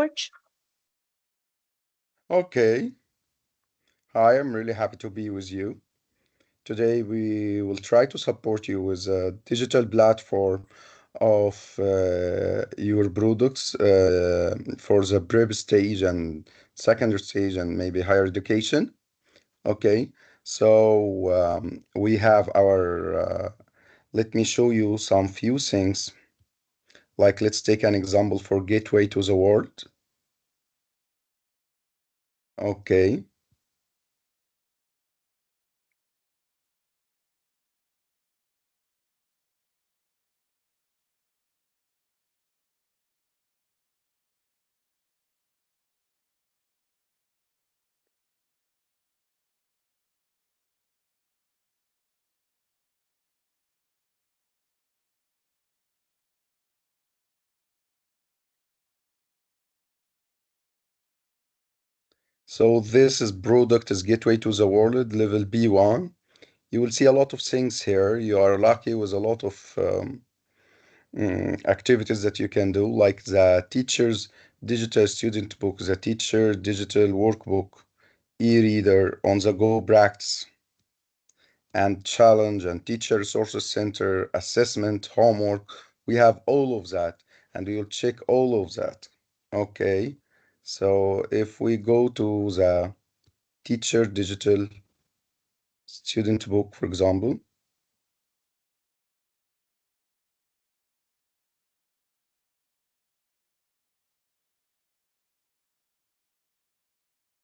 George. Okay. Hi, I'm really happy to be with you. Today we will try to support you with a digital platform of your products for the prep stage and secondary stage and maybe higher education. Okay. So we have let me show you some few things. Like let's take an example for Gateway to the World. Okay. So this is product is Gateway to the World, level B1. You will see a lot of things here. You are lucky with a lot of activities that you can do, like the teacher's digital student book, the teacher digital workbook, e-reader, on-the-go practice, and challenge, and teacher resources center, assessment, homework. We have all of that, and we will check all of that. Okay. So if we go to the teacher digital student book, for example,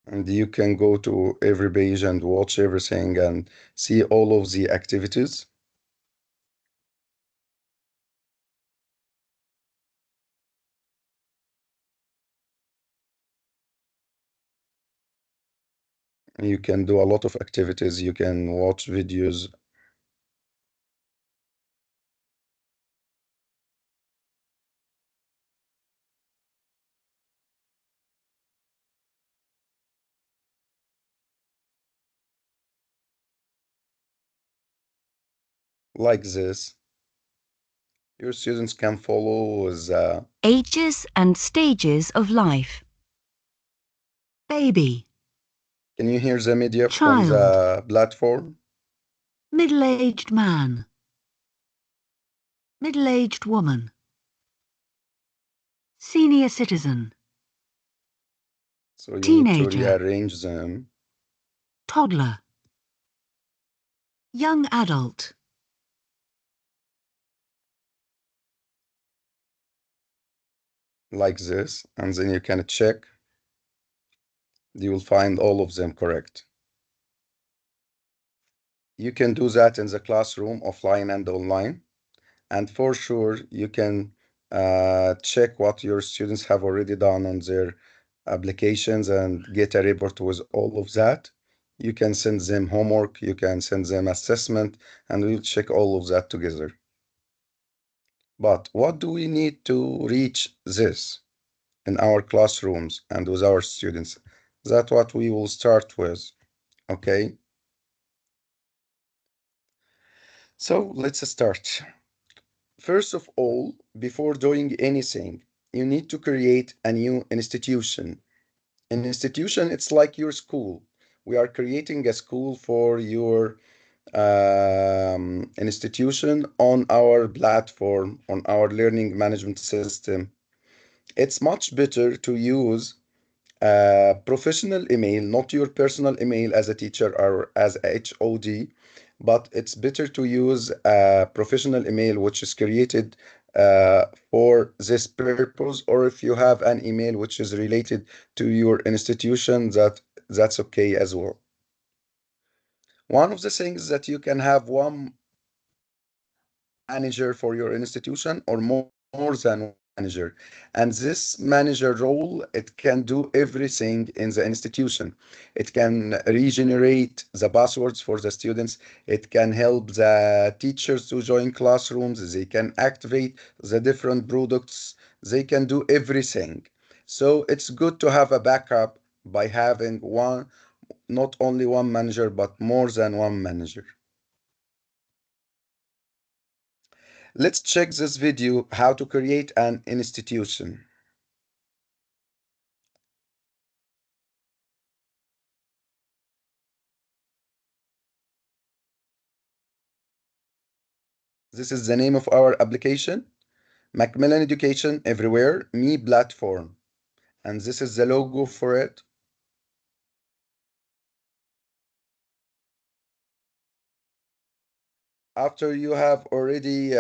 and you can go to every page and watch everything and see all of the activities. You can do a lot of activities. You can watch videos like this. Your students can follow the. Ages and stages of life. Baby, Can you hear the media from child, the platform? middle-aged man, middle-aged woman, senior citizen, So you need to teenager, rearrange them toddler, young adult. like this, and then you can check. You will find all of them correct. You can do that in the classroom, offline and online. And for sure, you can check what your students have already done on their applications and get a report with all of that. You can send them homework, you can send them assessment, and we'll check all of that together. But what do we need to reach this in our classrooms and with our students? That's what we will start with, okay? So let's start. First of all, before doing anything, you need to create a new institution. An institution, it's like your school. We are creating a school for your institution on our platform, on our learning management system. It's much better to use professional email, not your personal email as a teacher or as a HOD, but it's better to use a professional email which is created for this purpose, or if you have an email which is related to your institution, that's okay as well. One of the things that you can have one manager for your institution or more than one manager. And this manager role, it can do everything in the institution. It can regenerate the passwords for the students. It can help the teachers to join classrooms. They can activate the different products. They can do everything. So it's good to have a backup by having one, not only one manager, but more than one manager. Let's check this video how to create an institution. This is the name of our application, Macmillan Education Everywhere Me platform. And this is the logo for it. After you have already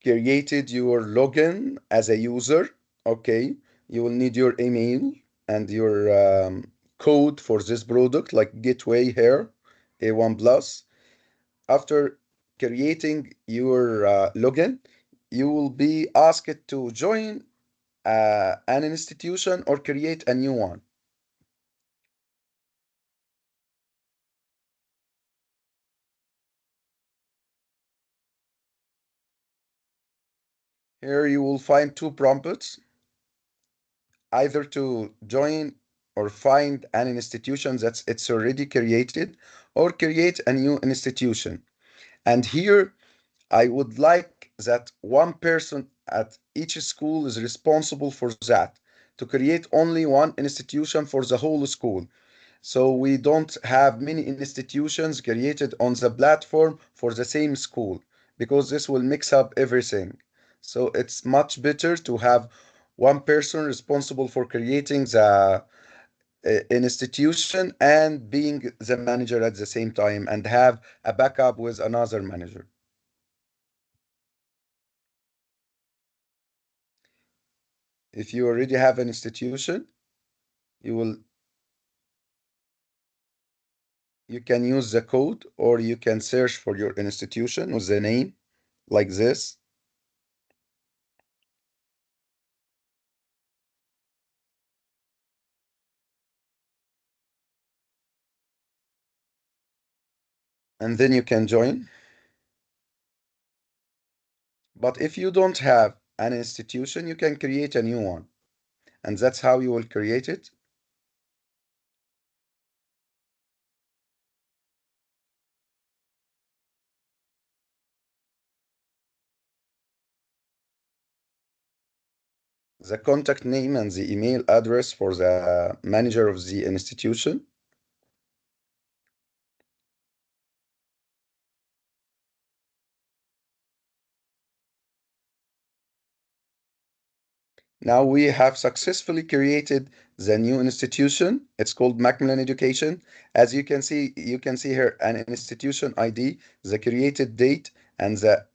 created your login as a user, okay, you will need your email and your code for this product, like gateway here, A1 Plus. After creating your login, you will be asked to join an institution or create a new one. Here you will find two prompts, either to join or find an institution that's it's already created or create a new institution. And here I would like that one person at each school is responsible for that, to create only one institution for the whole school. So we don't have many institutions created on the platform for the same school, because this will mix up everything. So it's much better to have one person responsible for creating the institution and being the manager at the same time, and have a backup with another manager. If you already have an institution, you will you can use the code, or you can search for your institution with the name like this. And then you can join. But if you don't have an institution, you can create a new one. And that's how you will create it. The contact name and the email address for the manager of the institution. Now we have successfully created the new institution. It's called Macmillan Education. As you can see here an institution ID, the created date, and the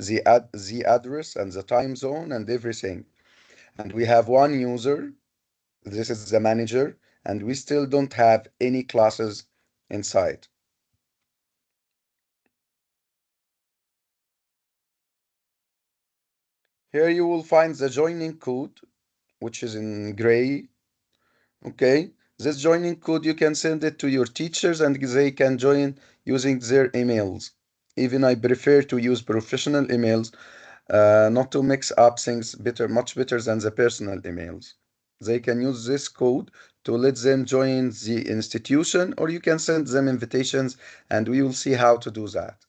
address and the time zone and everything. And we have one user. This is the manager, and we still don't have any classes inside. Here you will find the joining code, which is in gray. Okay, this joining code, you can send it to your teachers and they can join using their emails. Even I prefer to use professional emails, not to mix up things much better than the personal emails. They can use this code to let them join the institution, or you can send them invitations, and we will see how to do that.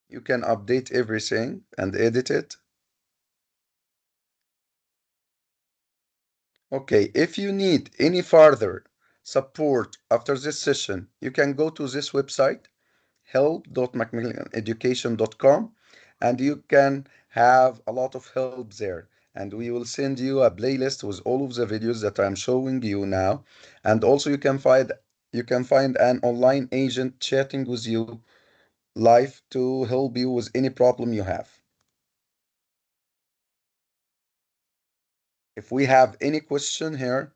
You can update everything and edit it. Okay, if you need any further support after this session, you can go to this website, help.macmillaneducation.com, and you can have a lot of help there. And we will send you a playlist with all of the videos that I'm showing you now. And also you can find an online agent chatting with you live to help you with any problem you have. If we have any question here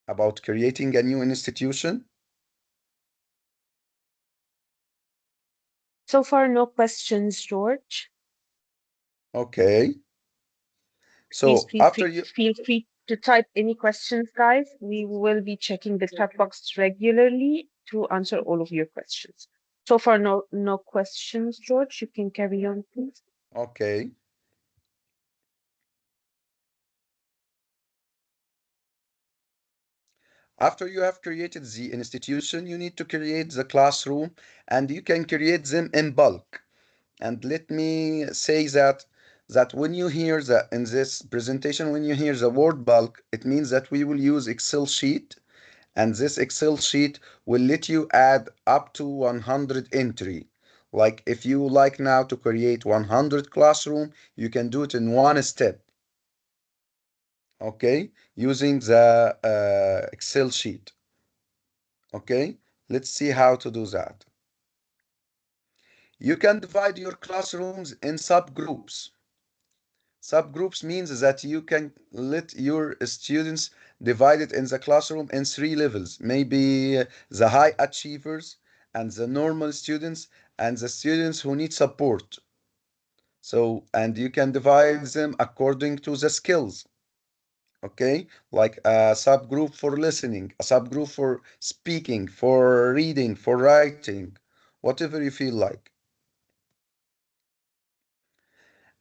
about creating a new institution, So far, no questions, George. okay. Please So after you, feel free to type any questions, guys. We will be checking the chat box regularly to answer all of your questions. So far, no questions, George. You can carry on, please. okay. After you have created the institution, you need to create the classroom, and you can create them in bulk. And let me say that when you hear that in this presentation, when you hear the word bulk, it means that we will use Excel sheet, and this Excel sheet will let you add up to 100 entry. Like if you like now to create 100 classroom, you can do it in one step. Okay, using the Excel sheet. Okay, let's see how to do that. You can divide your classrooms in subgroups. Subgroups means that you can let your students divide it in the classroom in three levels. Maybe the high achievers and the normal students and the students who need support. So, and you can divide them according to the skills. Okay, like a subgroup for listening, a subgroup for speaking, for reading, for writing, whatever you feel like.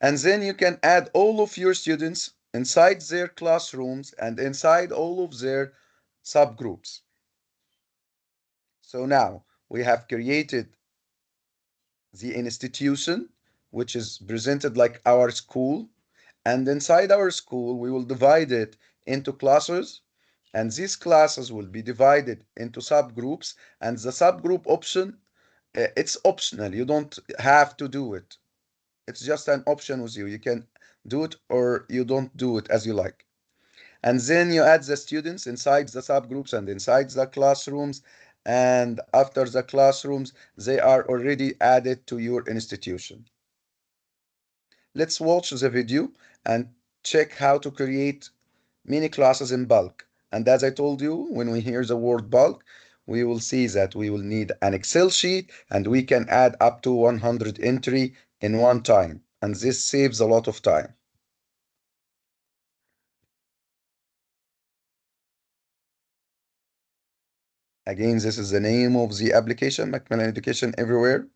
And then you can add all of your students inside their classrooms and inside all of their subgroups. So now we have created the institution, which is presented like our school. And inside our school, we will divide it into classes. And these classes will be divided into subgroups. And the subgroup option, it's optional. You don't have to do it. It's just an option with you. You can do it or you don't do it as you like. And then you add the students inside the subgroups and inside the classrooms. And after the classrooms, they are already added to your institution. Let's watch the video and check how to create mini classes in bulk. And as I told you, when we hear the word bulk, we will see that we will need an Excel sheet and we can add up to 100 entry in one time. And this saves a lot of time. Again, this is the name of the application, Macmillan Education Everywhere.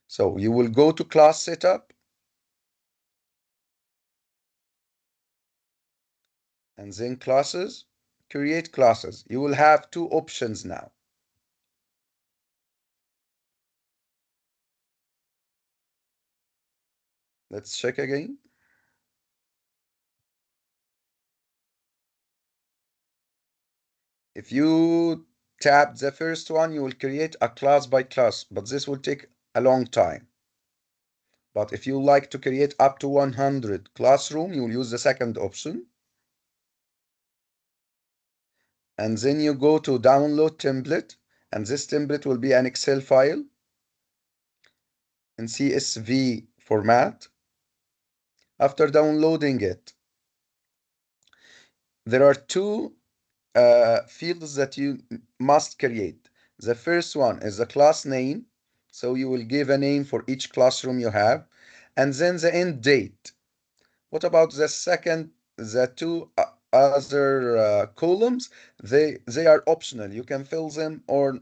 So you will go to class setup and then classes, create classes. You will have two options now. Let's check again. If you tap the first one, you will create a class by class, but this will take a long time. But if you like to create up to 100 classroom, you will use the second option. And then you go to download template, and this template will be an Excel file in CSV format. After downloading it, there are two fields that you must create. The first one is the class name. So you will give a name for each classroom you have. And then the end date. What about the second, the two other columns? They are optional. You can fill them or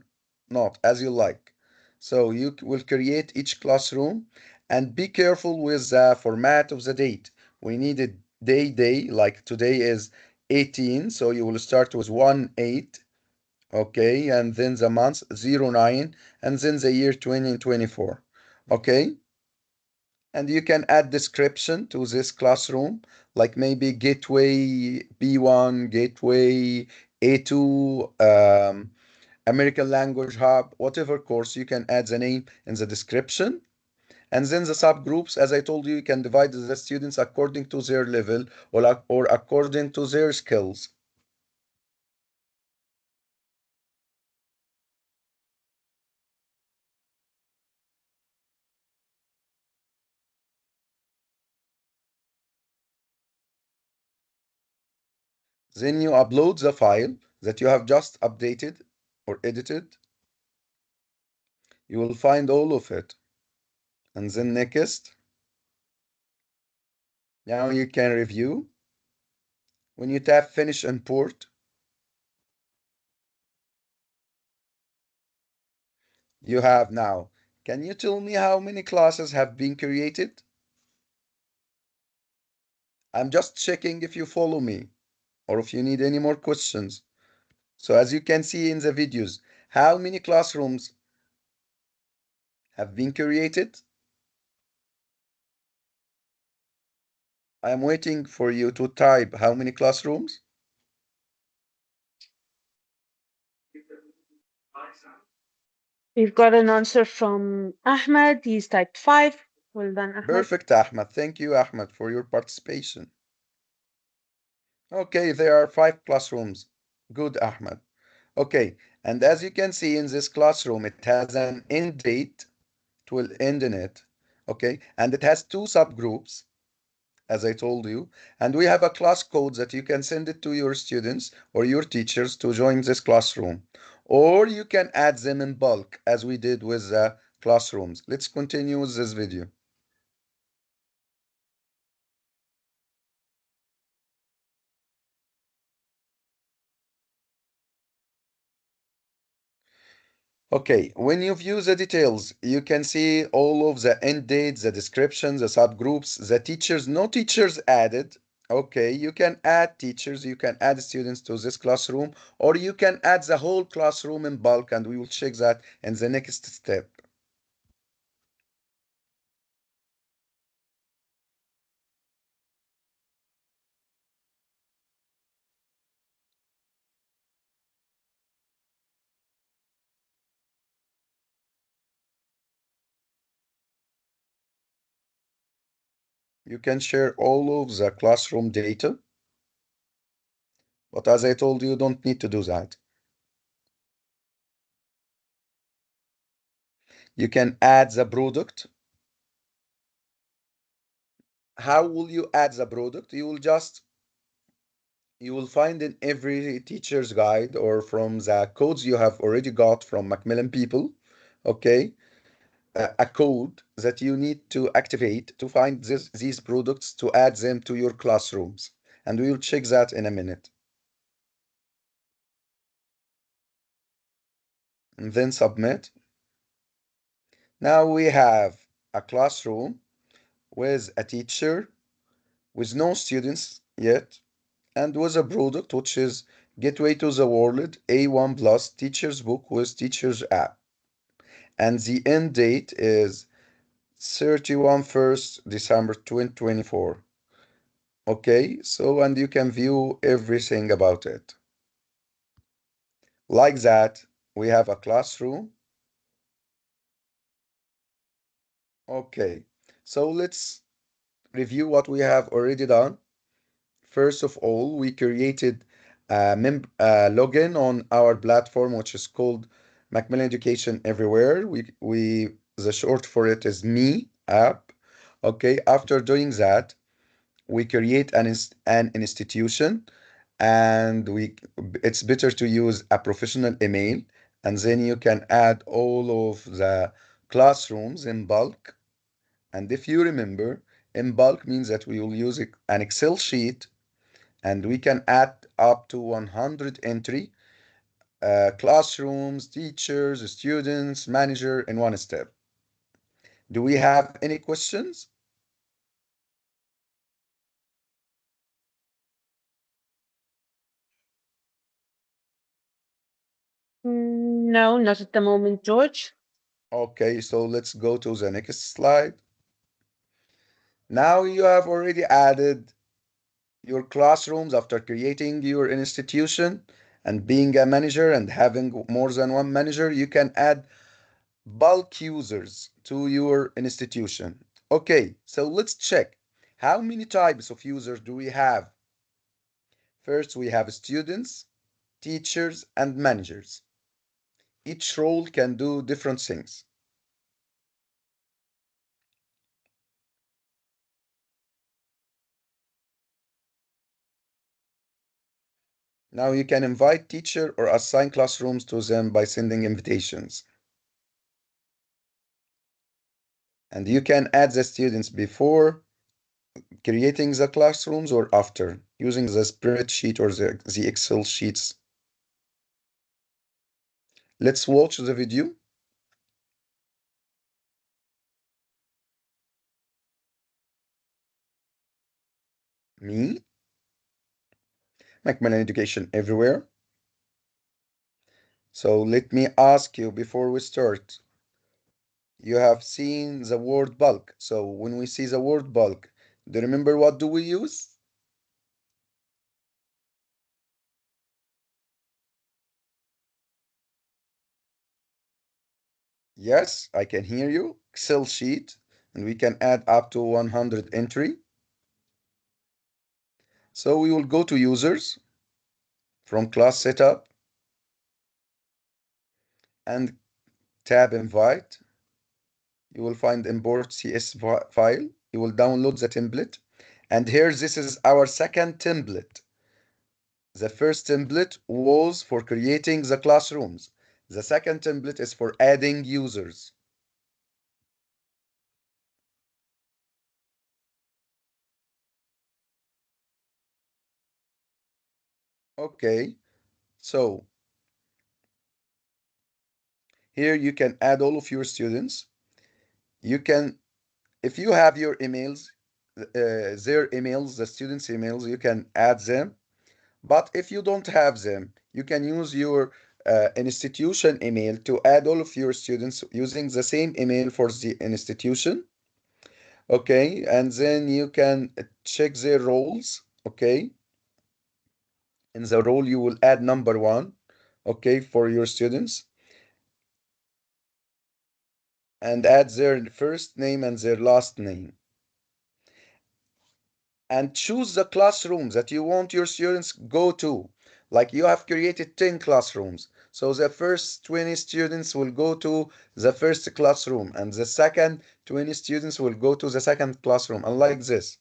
not as you like. So you will create each classroom and be careful with the format of the date. We need a day, like today is 18, so you will start with 1/8, okay, and then the month 09, and then the year 2024, okay. And you can add description to this classroom, like maybe gateway B1, gateway A2, American Language Hub, whatever course, you can add the name in the description. And then the subgroups, as I told you, you can divide the students according to their level or according to their skills. Then you upload the file that you have just updated or edited. You will find all of it. And then next. Now you can review. When you tap finish import, you have now. Can you tell me how many classes have been created? I'm just checking if you follow me or if you need any more questions. So as you can see in the videos, how many classrooms have been created? I am waiting for you to type how many classrooms. We've got an answer from Ahmed. He's typed 5. Well done, Ahmed. Perfect, Ahmed. Thank you, Ahmed, for your participation. Okay, there are 5 classrooms. Good, Ahmed. Okay, and as you can see in this classroom, it has an end date. It will end in it. Okay, and it has 2 subgroups, as I told you. And we have a class code that you can send it to your students or your teachers to join this classroom. Or you can add them in bulk, as we did with the classrooms. Let's continue with this video. Okay, when you view the details, you can see all of the end dates, the descriptions, the subgroups, the teachers, no teachers added. Okay, you can add teachers, you can add students to this classroom, or you can add the whole classroom in bulk, and we will check that in the next step. You can share all of the classroom data, but as I told you, you don't need to do that. You can add the product. How will you add the product? You will find in every teacher's guide or from the codes you have already got from Macmillan people, okay, a code that you need to activate to find these products to add them to your classrooms. And we will check that in a minute. And then submit. Now we have a classroom with a teacher with no students yet and with a product which is Gateway to the World A1 Plus Teacher's Book with Teacher's App. And the end date is 31st December 2024. Okay, so and you can view everything about it. Like that, we have a classroom. Okay, so let's review what we have already done. First of all, we created a login on our platform, which is called Macmillan Education Everywhere. The short for it is MEE app. Okay, after doing that, we create an institution, and it's better to use a professional email, and then you can add all of the classrooms in bulk. And if you remember, in bulk means that we will use an Excel sheet and we can add up to 100 entry, classrooms, teachers, students, manager in one step. Do we have any questions? No, not at the moment, George. Okay, so let's go to the next slide. Now you have already added your classrooms after creating your institution and being a manager and having more than one manager, you can add bulk users to your institution. Okay, so let's check. How many types of users do we have? First, we have students, teachers, and managers. Each role can do different things. Now you can invite teacher or assign classrooms to them by sending invitations. And you can add the students before creating the classrooms or after using the spreadsheet or the Excel sheets. Let's watch the video. Me, Macmillan Education Everywhere. So let me ask you before we start. You have seen the word bulk. So when we see the word bulk, do you remember what do we use? Yes, I can hear you. Excel sheet, and we can add up to 100 entry. So we will go to users from class setup and tab invite. You will find import CS file. You will download the template. And here, this is our second template. The first template was for creating the classrooms. The second template is for adding users. Okay, so here you can add all of your students. You can, if you have your emails, their emails, the students' emails, you can add them. But if you don't have them, you can use your institution email to add all of your students using the same email for the institution. Okay, and then you can check their roles. Okay, in the role you will add number one. Okay, for your students and add their first name and their last name. And choose the classrooms that you want your students go to. Like you have created 10 classrooms. So the first 20 students will go to the first classroom and the second 20 students will go to the second classroom. And like this.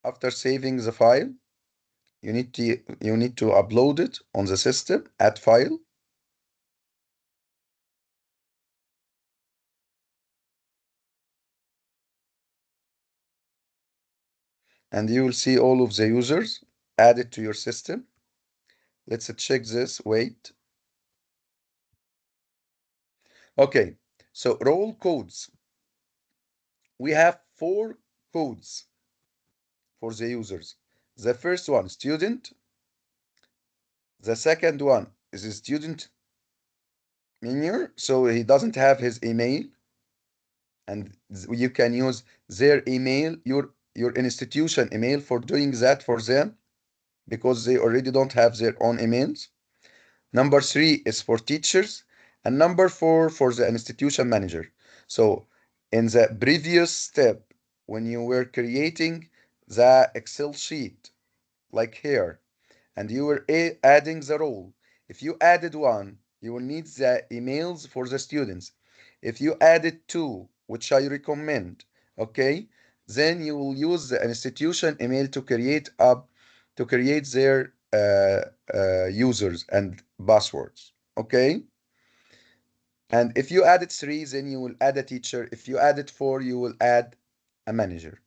After saving the file, you need to upload it on the system, add file. And you will see all of the users added to your system. Let's check this. Wait. Okay, so role codes. We have four codes for the users. The first one, student. The second one is a student minor, so he doesn't have his email, and you can use their email, your institution email for doing that for them because they already don't have their own emails. Number three is for teachers, and number four for the institution manager. So in the previous step, when you were creating the Excel sheet, like here, and you were adding the role. If you added one, you will need the emails for the students. If you added two, which I recommend, okay, then you will use the institution email to create their users and passwords. Okay. And if you added three, then you will add a teacher. If you added four, you will add a manager.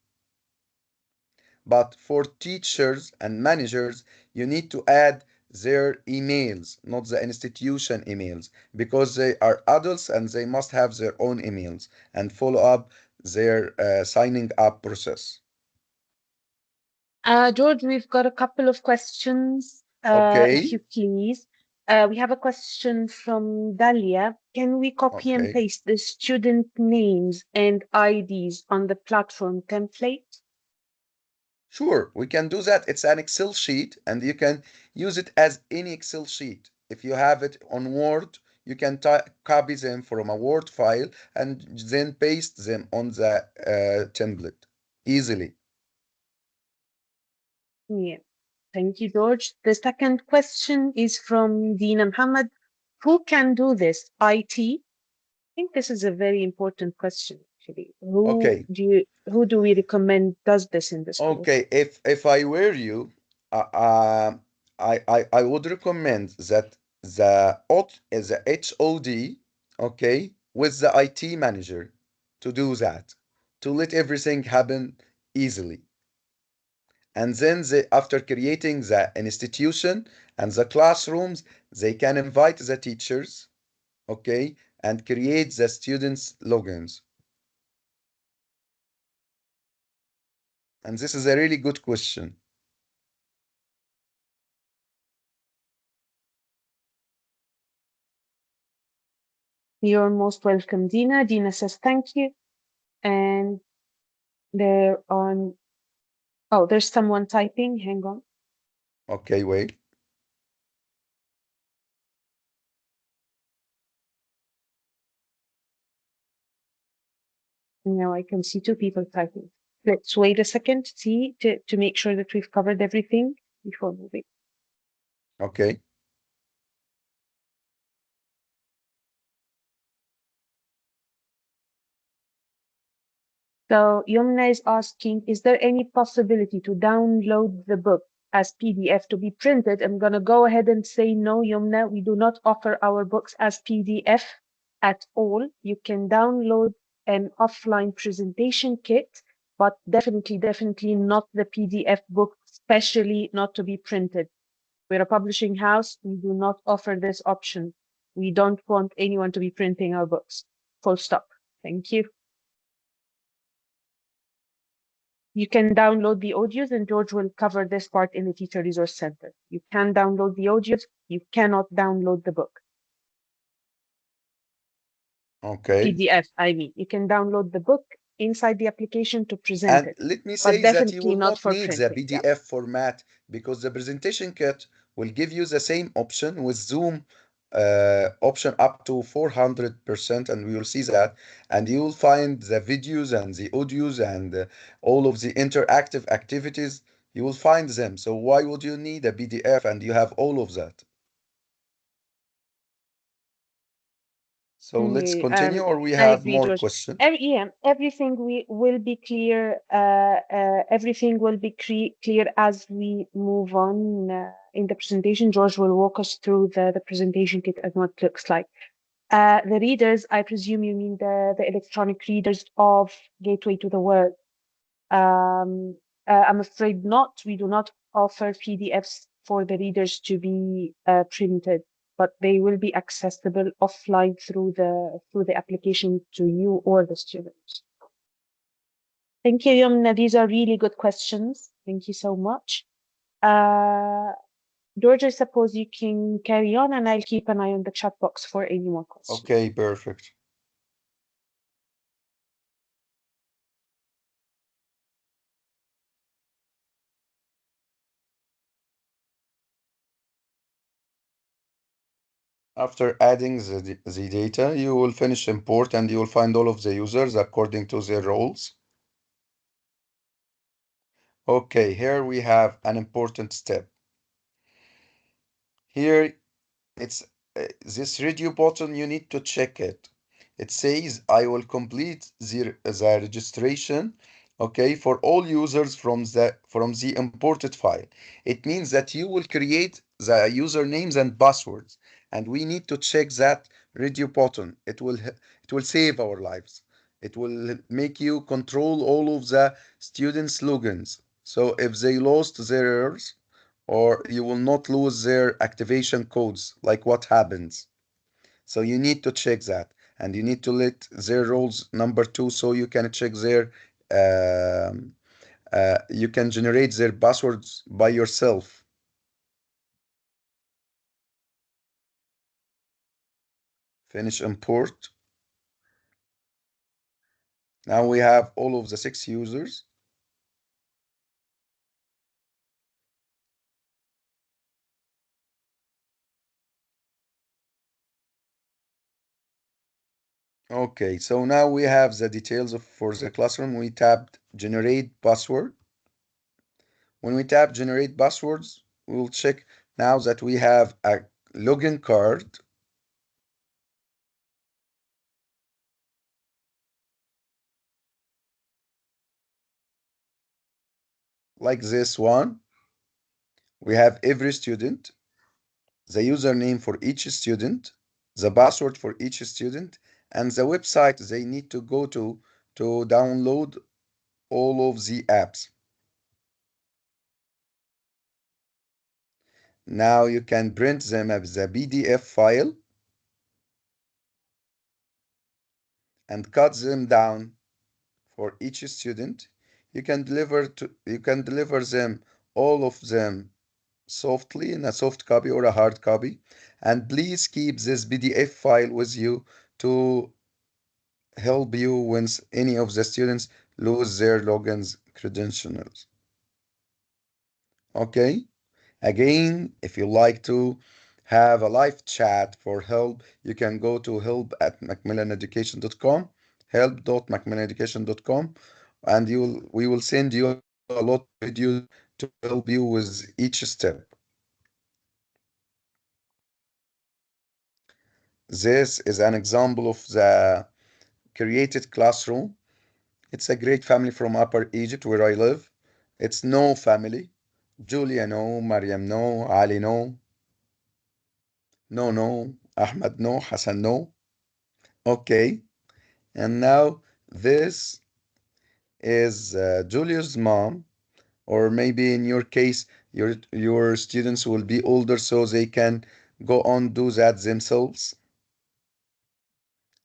But for teachers and managers, you need to add their emails, not the institution emails, because they are adults and they must have their own emails and follow up their signing up process. George, we've got a couple of questions, if Okay, you please. We have a question from Dalia. Can we copy and okay. paste the student names and IDs on the platform template? Sure, we can do that. It's an Excel sheet and you can use it as any Excel sheet. If you have it on Word, you can copy them from a Word file and then paste them on the template easily. Yeah. Thank you, George. The second question is from Dina Muhammad. Who can do this? IT? I think this is a very important question, actually. Okay, Who do we recommend does this in the school? okay. If I were you, uh, uh, I would recommend that the HOD, okay, with the IT manager to do that, to let everything happen easily. And then after creating the institution And the classrooms, they can invite the teachers, okay, and create the students' logins. And this is a really good question. You're most welcome, Dina. Dina says thank you. And there on, oh, there's someone typing. Hang on. Okay, wait. Now I can see two people typing. Let's wait a second, see, to make sure that we've covered everything before moving. Okay. So Yumna is asking, is there any possibility to download the book as PDF to be printed? I'm going to go ahead and say no, Yumna. We do not offer our books as PDF at all. You can download an offline presentation kit, but definitely not the PDF book, especially not to be printed. We're a publishing house. We do not offer this option. We don't want anyone to be printing our books. Full stop. Thank you. You can download the audios, and George will cover this part in the Teacher Resource Center. You can download the audios. You cannot download the book. Okay. PDF, I mean. You can download the book inside the application to present And it, let me but say that you definitely will not not for need the printing. Yeah. PDF format because the presentation kit will give you the same option with Zoom option up to 400%, and we will see that. And you will find the videos and the audios and all of the interactive activities. You will find them. So why would you need a PDF and you have all of that? So let's Mm, continue, or we I have agree, more George. questions? Yeah, everything we will be clear. Everything will be clear as we move on in the presentation. George will walk us through the presentation kit and what it looks like. The readers, I presume you mean the electronic readers of Gateway to the World. Um, I'm afraid not. We do not offer PDFs for the readers to be printed, but they will be accessible offline through the application to you or the students. Thank you, Yumna. These are really good questions. Thank you so much. George, I suppose you can carry on, and I'll keep an eye on the chat box for any more questions. Okay, perfect. After adding the data, you will finish import and you will find all of the users according to their roles. Okay, here we have an important step. Here it's this radio button, you need to check it. It says I will complete the registration, okay, for all users from the imported file. It means that you will create the usernames and passwords, and we need to check that radio button. It will save our lives. It will make you control all of the students' logins. So if they lost theirs, or you will not lose their activation codes, like what happens. So you need to check that, and you need to let their roles number two so you can check their you can generate their passwords by yourself. Finish import. Now we have all of the 6 users. Okay, so now we have the details for the classroom. We tapped generate password. When we tap generate passwords, we'll check now that we have a login card like this one. We have every student, the username for each student, the password for each student, and the website they need to go to download all of the apps. Now you can print them as a PDF file and cut them down for each student. You can deliver them, all of them, softly in a soft copy or a hard copy. And please keep this PDF file with you to help you when any of the students lose their logins credentials. Okay? Again, if you like to have a live chat for help, you can go to help@macmillaneducation.com, help.macmillaneducation.com, and we will send you a lot of videos to help you with each step. This is an example of the created classroom. It's a great family from Upper Egypt where I live. It's no family. Julia no, Mariam no, Ali no, no, Ahmed no, Hassan no. Okay, and now this is Julia's mom, or maybe in your case, your students will be older so they can go on do that themselves.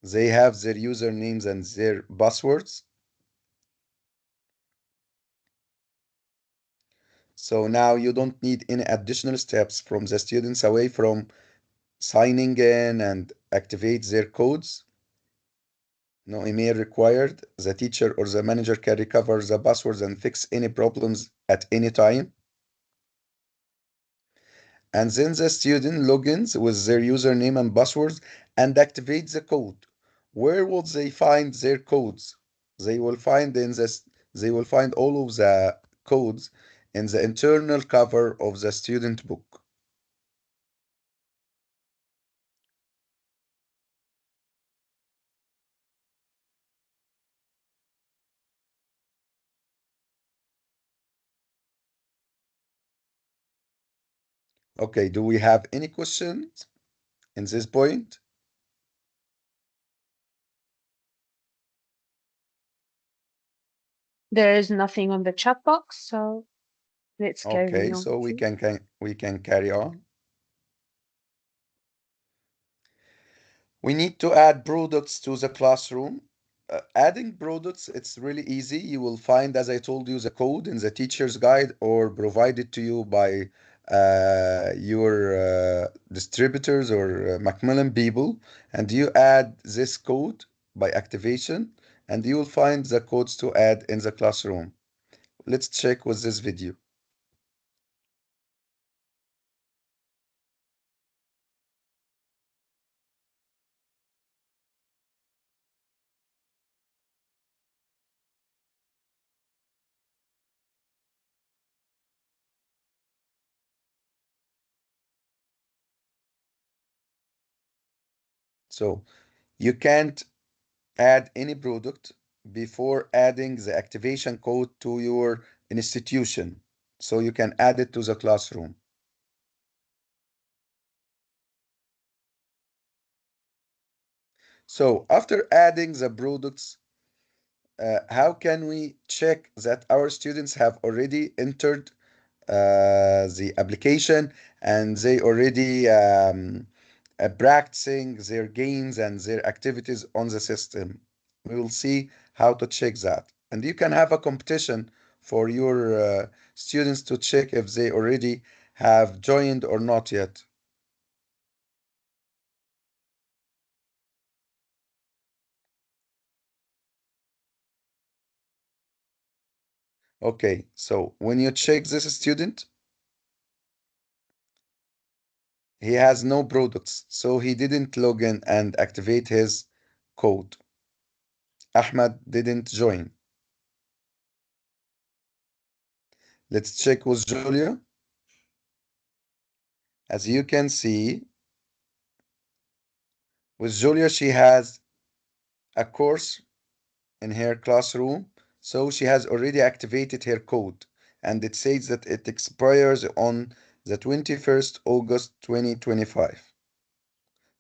They have their usernames and their passwords. So now you don't need any additional steps from the students away from signing in and activate their codes. No email required. The teacher or the manager can recover the passwords and fix any problems at any time. And then the student logins with their username and passwords and activates the code. Where will they find their codes? They will find in this, they will find all of the codes in the internal cover of the student book. Okay, do we have any questions in this point? There is nothing on the chat box, so let's carry Okay, on, so please. we can carry on. We need to add products to the classroom. Adding products, it's really easy. You will find, as I told you, the code in the teacher's guide or provided to you by your distributors or Macmillan people. And you add this code by activation, and you will find the codes to add in the classroom. Let's check with this video. So you can't add any product before adding the activation code to your institution. So you can add it to the classroom. So after adding the products, how can we check that our students have already entered the application and they already practicing their games and their activities on the system? We will see how to check that. And you can have a competition for your students to check if they already have joined or not yet. Okay, so when you check this student, he has no products, so he didn't log in and activate his code. Ahmed didn't join. Let's check with Julia. As you can see, with Julia, she has a course in her classroom, so she has already activated her code, and it says that it expires on the 21st August 2025.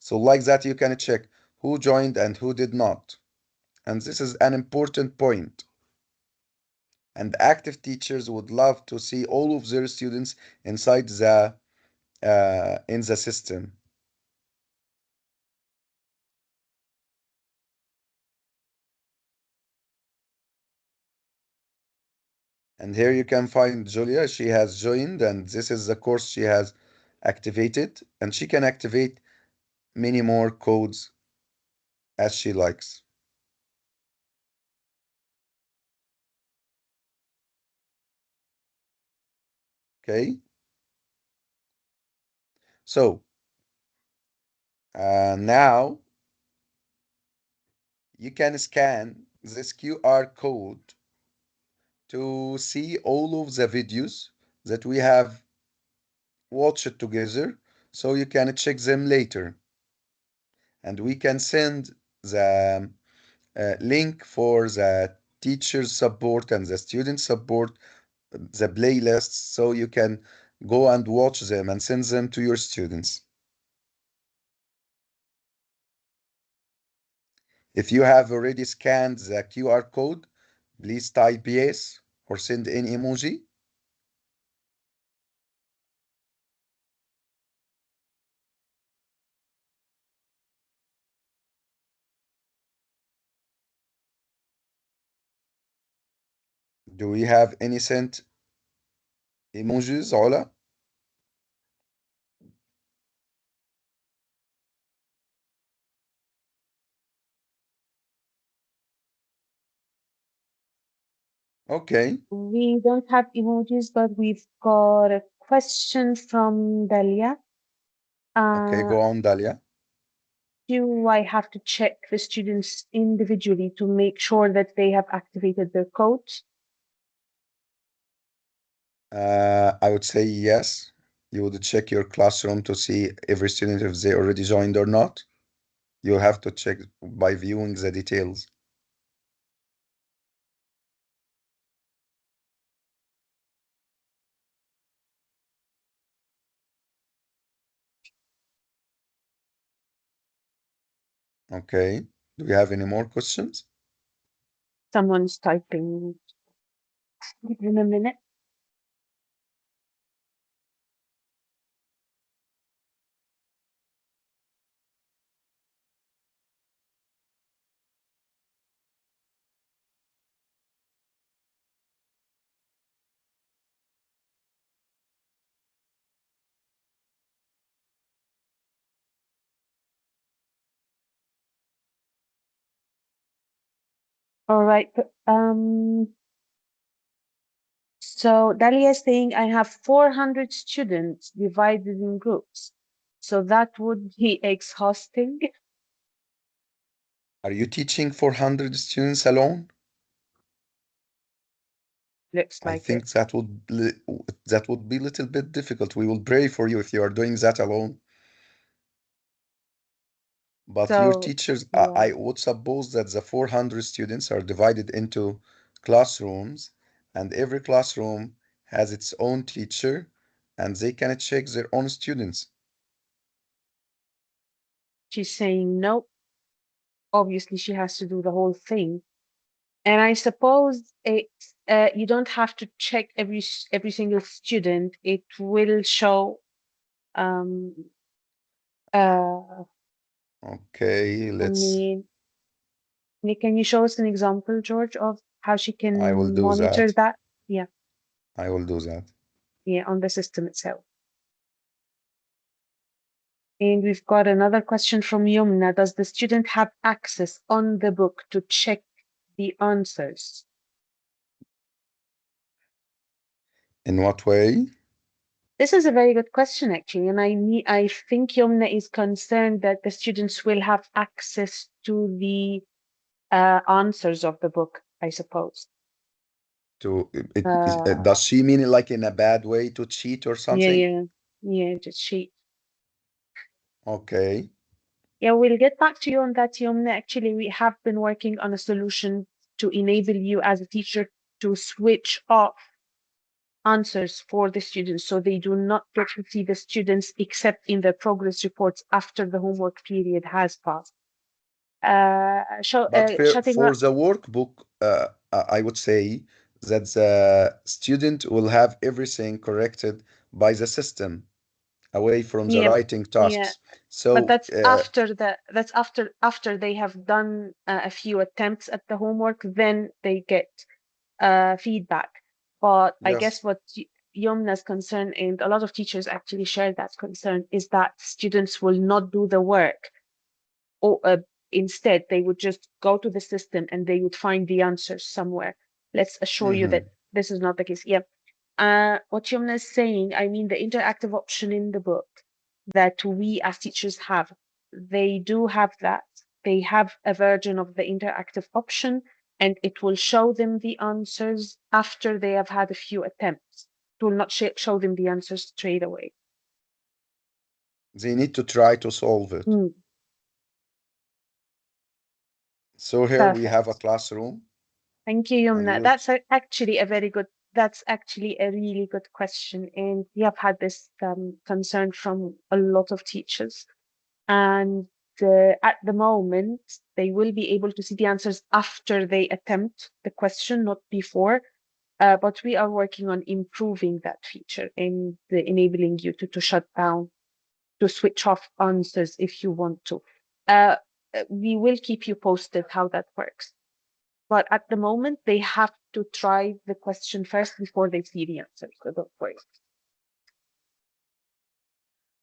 So like that, you can check who joined and who did not. And this is an important point. And active teachers would love to see all of their students inside the in the system. And here you can find Julia. She has joined, and this is the course she has activated, and she can activate many more codes as she likes. Okay, so now you can scan this QR code to see all of the videos that we have watched together, so you can check them later. And we can send the link for the teacher support and the student support, the playlists, so you can go and watch them and send them to your students. If you have already scanned the QR code, please type yes or send an emoji. Do we have any sent emojis, Ola? Okay, We don't have emojis, but we've got a question from Dalia. okay, Uh, go on, Dalia. do I have to check the students individually to make sure that they have activated their codes? I would say yes. You would check your classroom to see every student if they already joined or not. You have to check by viewing the details. Okay. Do we have any more questions? Someone's typing. Give them a minute. All right. So Dalia is saying I have 400 students divided in groups. So that would be exhausting. Are you teaching 400 students alone? Looks I like it. think that would be a little bit difficult. We will pray for you if you are doing that alone. But your So teachers, yeah, I would suppose that the 400 students are divided into classrooms, and every classroom has its own teacher, and they can check their own students. she's saying no. Obviously, she has to do the whole thing. And I suppose it's you don't have to check every single student. It will show. Um, uh, Okay, I mean, can you show us an example, George, of how she I will can do monitor that. that? Yeah, I will do that. yeah, on the system itself. And we've got another question from Yumna. Does the student have access on the book to check the answers? In what way? This is a very good question, actually, and I think Yumna is concerned that the students will have access to the answers of the book, I suppose. To Uh, does she mean it like in a bad way to cheat or yeah, something? yeah, yeah, just sheet. Okay. Yeah, we'll get back to you on that, Yumna. Actually, we have been working on a solution to enable you as a teacher to switch off answers for the students so they do not get to see the students except in their progress reports after the homework period has passed. But Shutting for up. the workbook, I would say that the student will have everything corrected by the system. away from the Yeah, writing yeah. tasks. But So, that's after they have done a few attempts at the homework, then they get feedback. But I guess yes, what Yomna's concern, and a lot of teachers actually share that concern, is that students will not do the work, or instead they would just go to the system and they would find the answers somewhere. Let's assure you that mhm. this is not the case. Yeah. What Yomna is saying, I mean, the interactive option in the book that we as teachers have, they do have that. They have a version of the interactive option, and it will show them the answers after they have had a few attempts. It will not show them the answers straight away. They need to try to solve it. Mm, So here we have a perfect. classroom, Thank you, and Yumna. you, That's actually a really good question. And we have had this concern from a lot of teachers. And at the moment, they will be able to see the answers after they attempt the question, not before. But we are working on improving that feature and enabling you to shut down, to switch off answers if you want to. Uh, we will keep you posted how that works. But at the moment, they have to try the question first before they see the answer. So don't worry.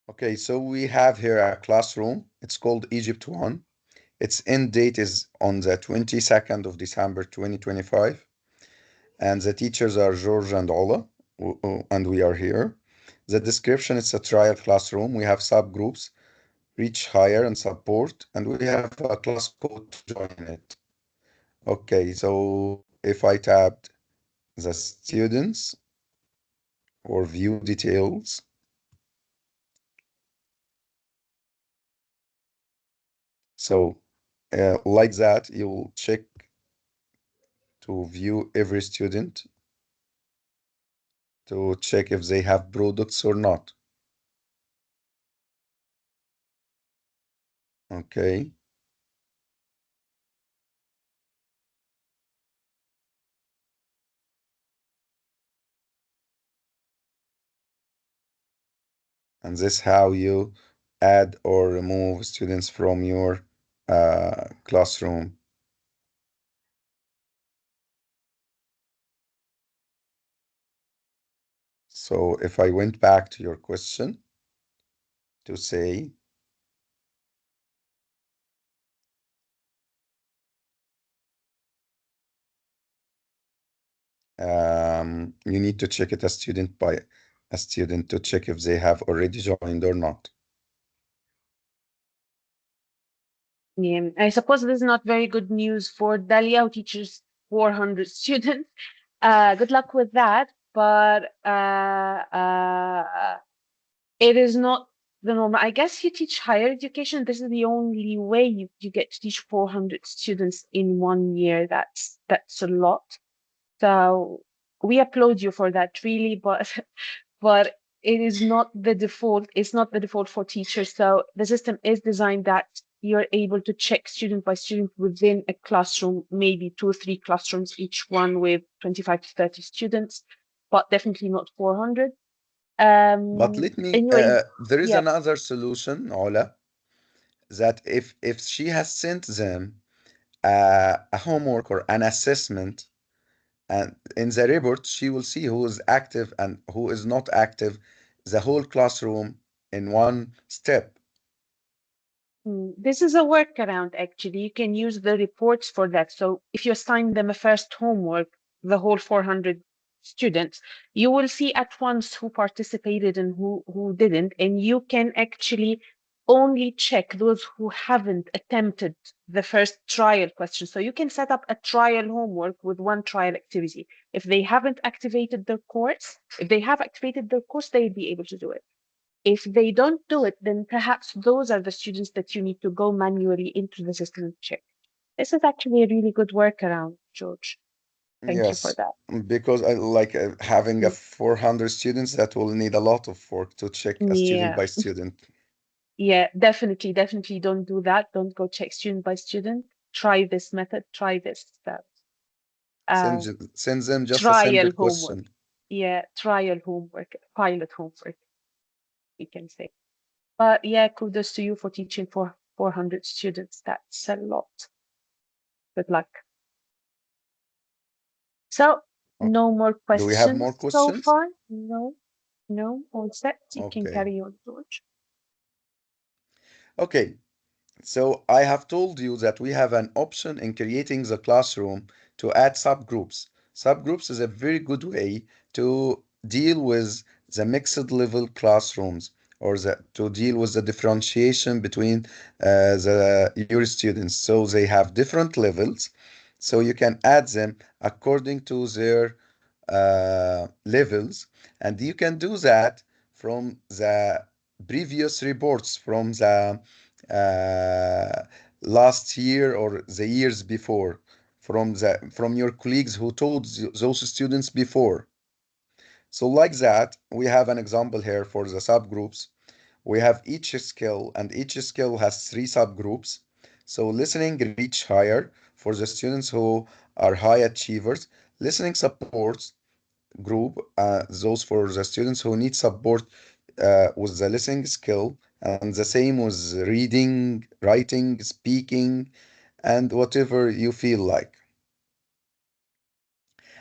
okay, so we have here a classroom. It's called Egypt 1. Its end date is on the 22nd of December 2025. And the teachers are George and Ola, and we are here. The description is a trial classroom. We have subgroups, reach higher and support, and we have a class code to join it. Okay, so if I tapped the students or view details, so like that, you'll check to view every student to check if they have products or not. Okay, and this how you add or remove students from your classroom. So if I went back to your question to say, you need to check it a student by a student to check if they have already joined or not. Yeah, I suppose this is not very good news for Dalia, who teaches 400 students. Good luck with that, but it is not the norm. I guess you teach higher education. This is the only way you get to teach 400 students in 1 year. That's a lot. So we applaud you for that, really, but but it is not the default. It's not the default for teachers. So the system is designed that you're able to check student by student within a classroom, maybe 2 or 3 classrooms, each one with 25 to 30 students, but definitely not 400. But let me, Anyway, there is yeah. another solution, Ola, that if she has sent them a homework or an assessment, and in the report, she will see who is active and who is not active, the whole classroom in one step. This is a workaround, actually. You can use the reports for that. So if you assign them a first homework, the whole 400 students, you will see at once who participated and who didn't. And you can actually only check those who haven't attempted the first trial question. So you can set up a trial homework with one trial activity. If they haven't activated their course, if they have activated their course, they'll be able to do it. If they don't do it, then perhaps those are the students that you need to go manually into the system and check. This is actually a really good workaround, George. Thank you for Yes, that. because I like having a Mm. 400 students that will need a lot of work to check a student Yeah, by student. yeah, definitely don't do that. Don't go check student by student. Try this method. Try this uh, Send them just a simple trial homework. question. Yeah, trial homework, pilot homework. we can say. But yeah, kudos to you for teaching for 400 students. That's a lot. Good luck. So, Oh, no more do we have more questions so questions? far? No, no, all set. You can Okay. carry on, George. Okay. So I have told you that we have an option in creating the classroom to add subgroups. Subgroups is a very good way to deal with the mixed level classrooms or to deal with the differentiation between your students. So they have different levels. So you can add them according to their levels, and you can do that from the previous reports from the last year or the years before, from your colleagues who told those students before. So like that, we have an example here for the subgroups. We have each skill, and each skill has three subgroups. So listening reach higher for the students who are high achievers. Listening supports group, those for the students who need support with the listening skill, and the same with reading, writing, speaking, and whatever you feel like.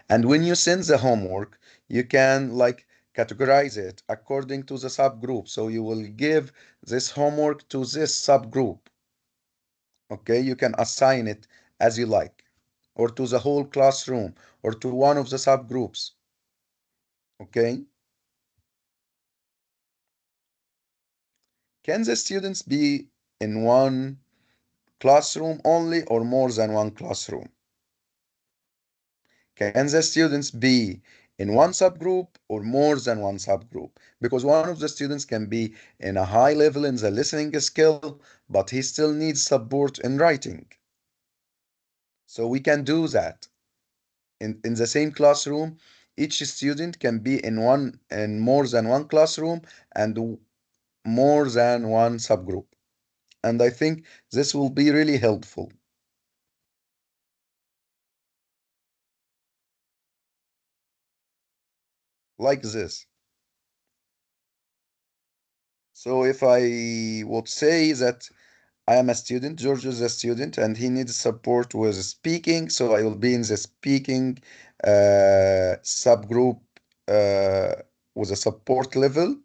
And when you send the homework, you can like categorize it according to the subgroup. So you will give this homework to this subgroup. Okay, you can assign it as you like, or to the whole classroom, or to one of the subgroups. Okay. Can the students be in one classroom only or more than one classroom? Can the students be in one subgroup or more than one subgroup? Because one of the students can be in a high level in the listening skill, but he still needs support in writing. So we can do that. In the same classroom, each student can be in more than one classroom and more than one subgroup. And I think this will be really helpful. Like this. So if I would say that I am a student, George is a student, and he needs support with speaking, so I will be in the speaking subgroup uh, with a support level,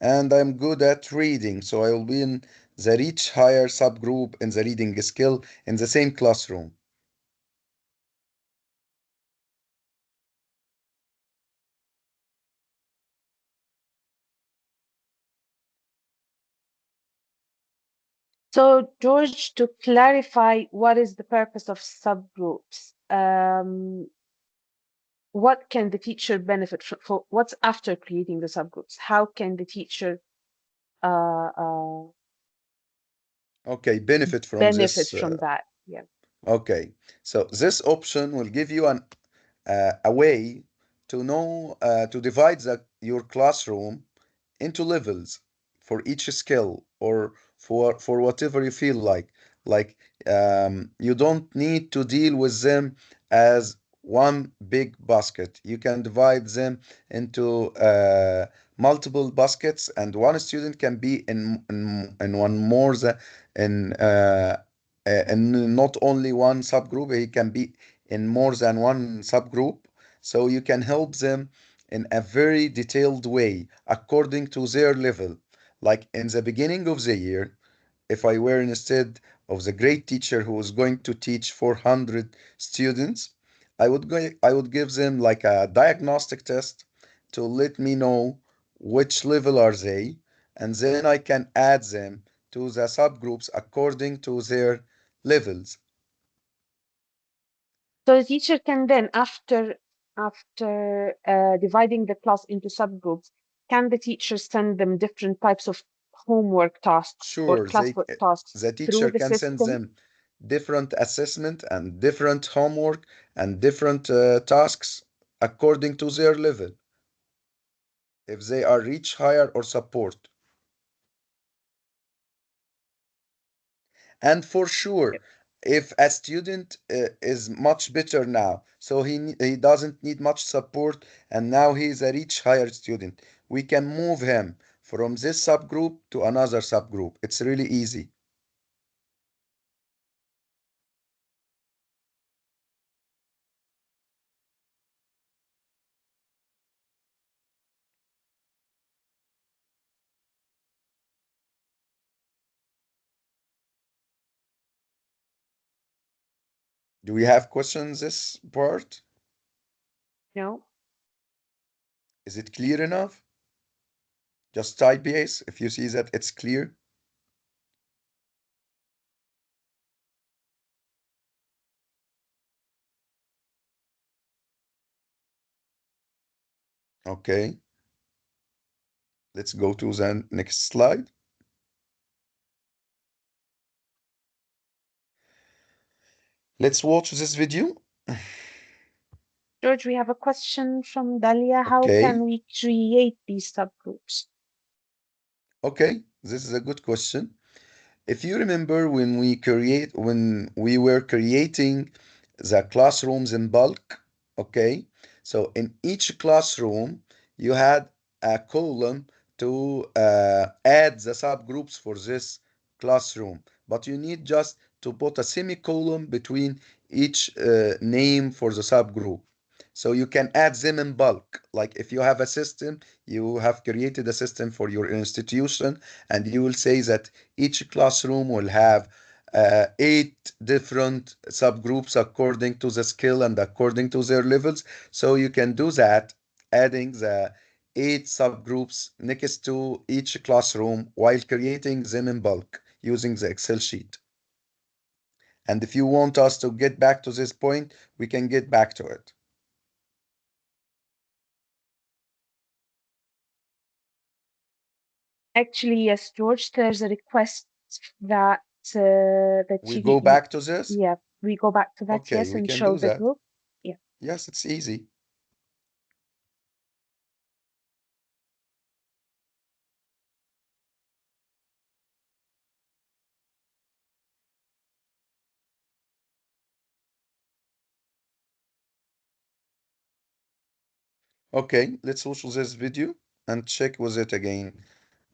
and I'm good at reading, so I will be in the reach higher subgroup in the reading skill in the same classroom. So, George, to clarify what is the purpose of subgroups, what can the teacher benefit from, for what's after creating the subgroups? How can the teacher uh, uh, Okay, benefit from benefit this. from that? Yeah. Okay, so this option will give you a way to know to divide your classroom into levels for each skill or for whatever you feel like. Like you don't need to deal with them as one big basket. You can divide them into multiple baskets, and one student can be in one more than in and not only one subgroup. He can be in more than one subgroup, so you can help them in a very detailed way according to their level. Like in the beginning of the year, if I were instead of the great teacher who was going to teach 400 students, I would give them like a diagnostic test to let me know which level are they, and then I can add them to the subgroups according to their levels. So the teacher can then, after dividing the class into subgroups, can the teacher send them different types of homework tasks or Sure, classwork tasks the through teacher the can send system? them different assessment and different homework and different tasks according to their level, if they are reach higher or support. And for sure, if a student is much better now, so he doesn't need much support, and now he is a reach higher student, we can move him from this subgroup to another subgroup. It's really easy. Do we have questions this part? No. Is it clear enough? Just type yes if you see that it's clear. Okay, let's go to the next slide. Let's watch this video. George, we have a question from Dalia. How Okay, can we create these subgroups? okay, this is a good question. If you remember when we were creating the classrooms in bulk, okay? So in each classroom, you had a column to add the subgroups for this classroom, but you need just to put a semicolon between each name for the subgroup. So you can add them in bulk. Like if you have a system, you have created a system for your institution, and you will say that each classroom will have 8 different subgroups according to the skill and according to their levels. So you can do that, adding the 8 subgroups next to each classroom while creating them in bulk using the Excel sheet. And if you want us to get back to this point, we can get back to it. Actually, yes, George, there's a request that that We go back to this? yeah, we go back to that, Okay, yes, we and can show do the that. group. Yeah. Yes, it's easy. Okay, let's watch this video and check with it again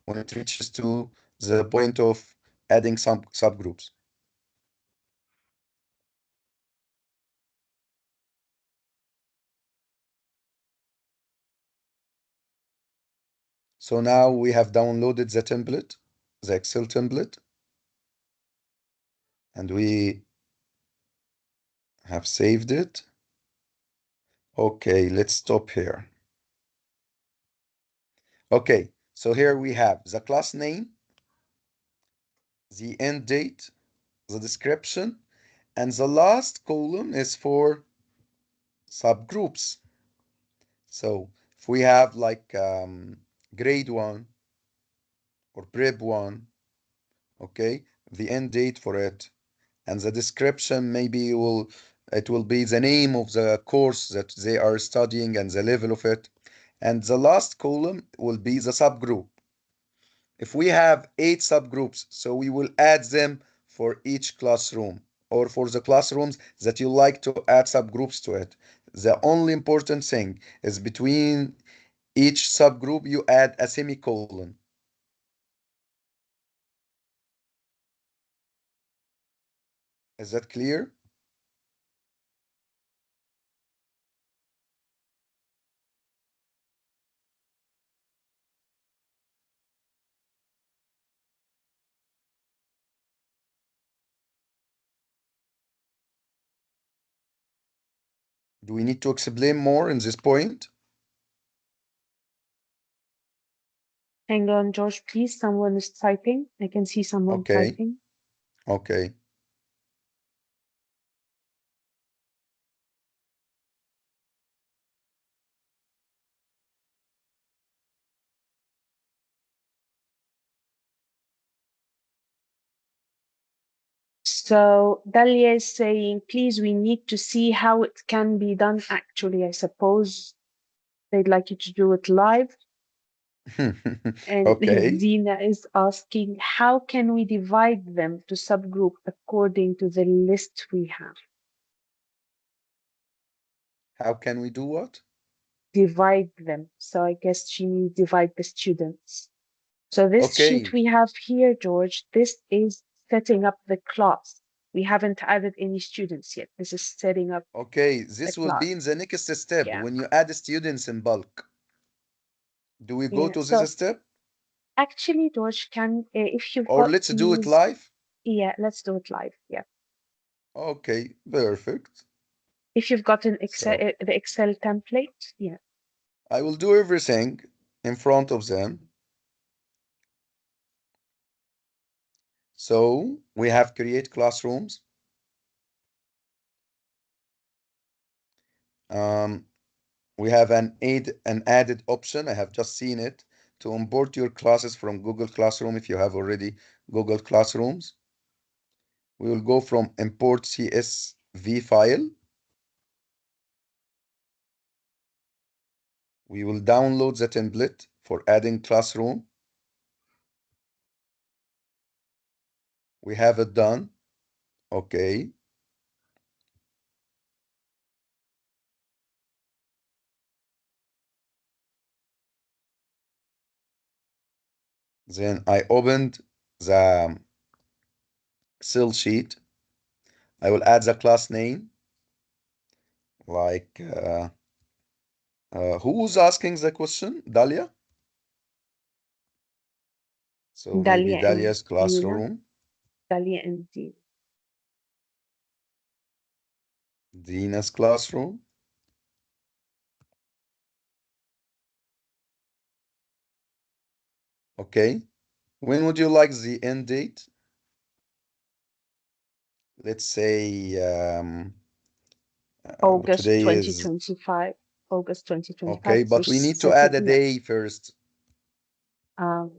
when it reaches to the point of adding some subgroups. So now we have downloaded the template, the Excel template, and we have saved it. Okay, let's stop here. Okay, so here we have the class name, the end date, the description, and the last column is for subgroups. So if we have like grade 1 or prep 1, okay, the end date for it, and the description maybe it will be the name of the course that they are studying and the level of it, and the last column will be the subgroup. If we have 8 subgroups, so we will add them for each classroom or for the classrooms that you like to add subgroups to it. The only important thing is between each subgroup you add a semicolon. Is that clear? Do we need to explain more in this point? Hang on, George, please. Someone is typing. I can see someone Okay, typing. okay. So Dalia is saying, please, we need to see how it can be done actually. I suppose they'd like you to do it live. And Okay. Zina is asking, how can we divide them to subgroup according to the list we have? How can we do what? Divide them. So I guess she means divide the students. So this sheet Okay, we have here, George, this is setting up the class. We haven't added any students yet. This is setting up okay. the This will class. be in the next step. Yeah. When you add students in bulk, do we go Yeah. to So this step? actually, George, can if you've Or got let's do it these, live? yeah, let's do it live. Yeah. Okay, perfect. If you've got an Excel, So the Excel template, yeah. I will do everything in front of them. So we have create classrooms. Um, we have an added option. I have just seen it to import your classes from Google Classroom if you have already Google Classrooms. We will go from import CSV file. We will download the template for adding classroom. We have it done. Okay. Then I opened the Excel sheet. I will add the class name, like who's asking the question? Dalia? So maybe Dalia and Dalia's Dina, classroom, Dalia and Dina. Dina's classroom. Okay. When would you like the end date? Let's say August today is 2025. August 2025. okay, So but we need to add a yeah. day first. Um,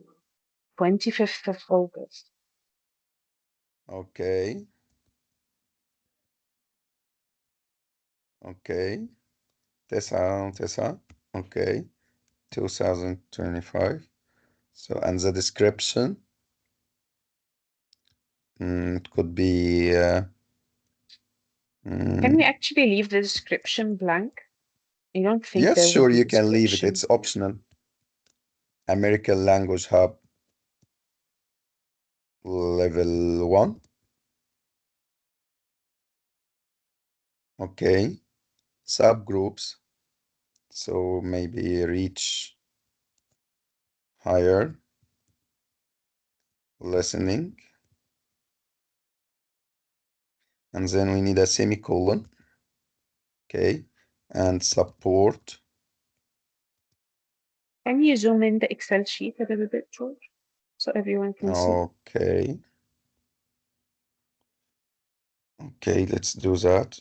25th of August. Okay. Okay. تسعة. Okay. 2025. So, and the description, it could be, Can we mm, actually leave the description blank? I don't think yes, there will sure, be you can leave it. description. It's optional. American Language Hub, level 1. Okay. Subgroups. So maybe reach higher listening. And then we need a semicolon. Okay. And support. Can you zoom in the Excel sheet a little bit, George, so everyone can see? Okay. Okay, let's do that.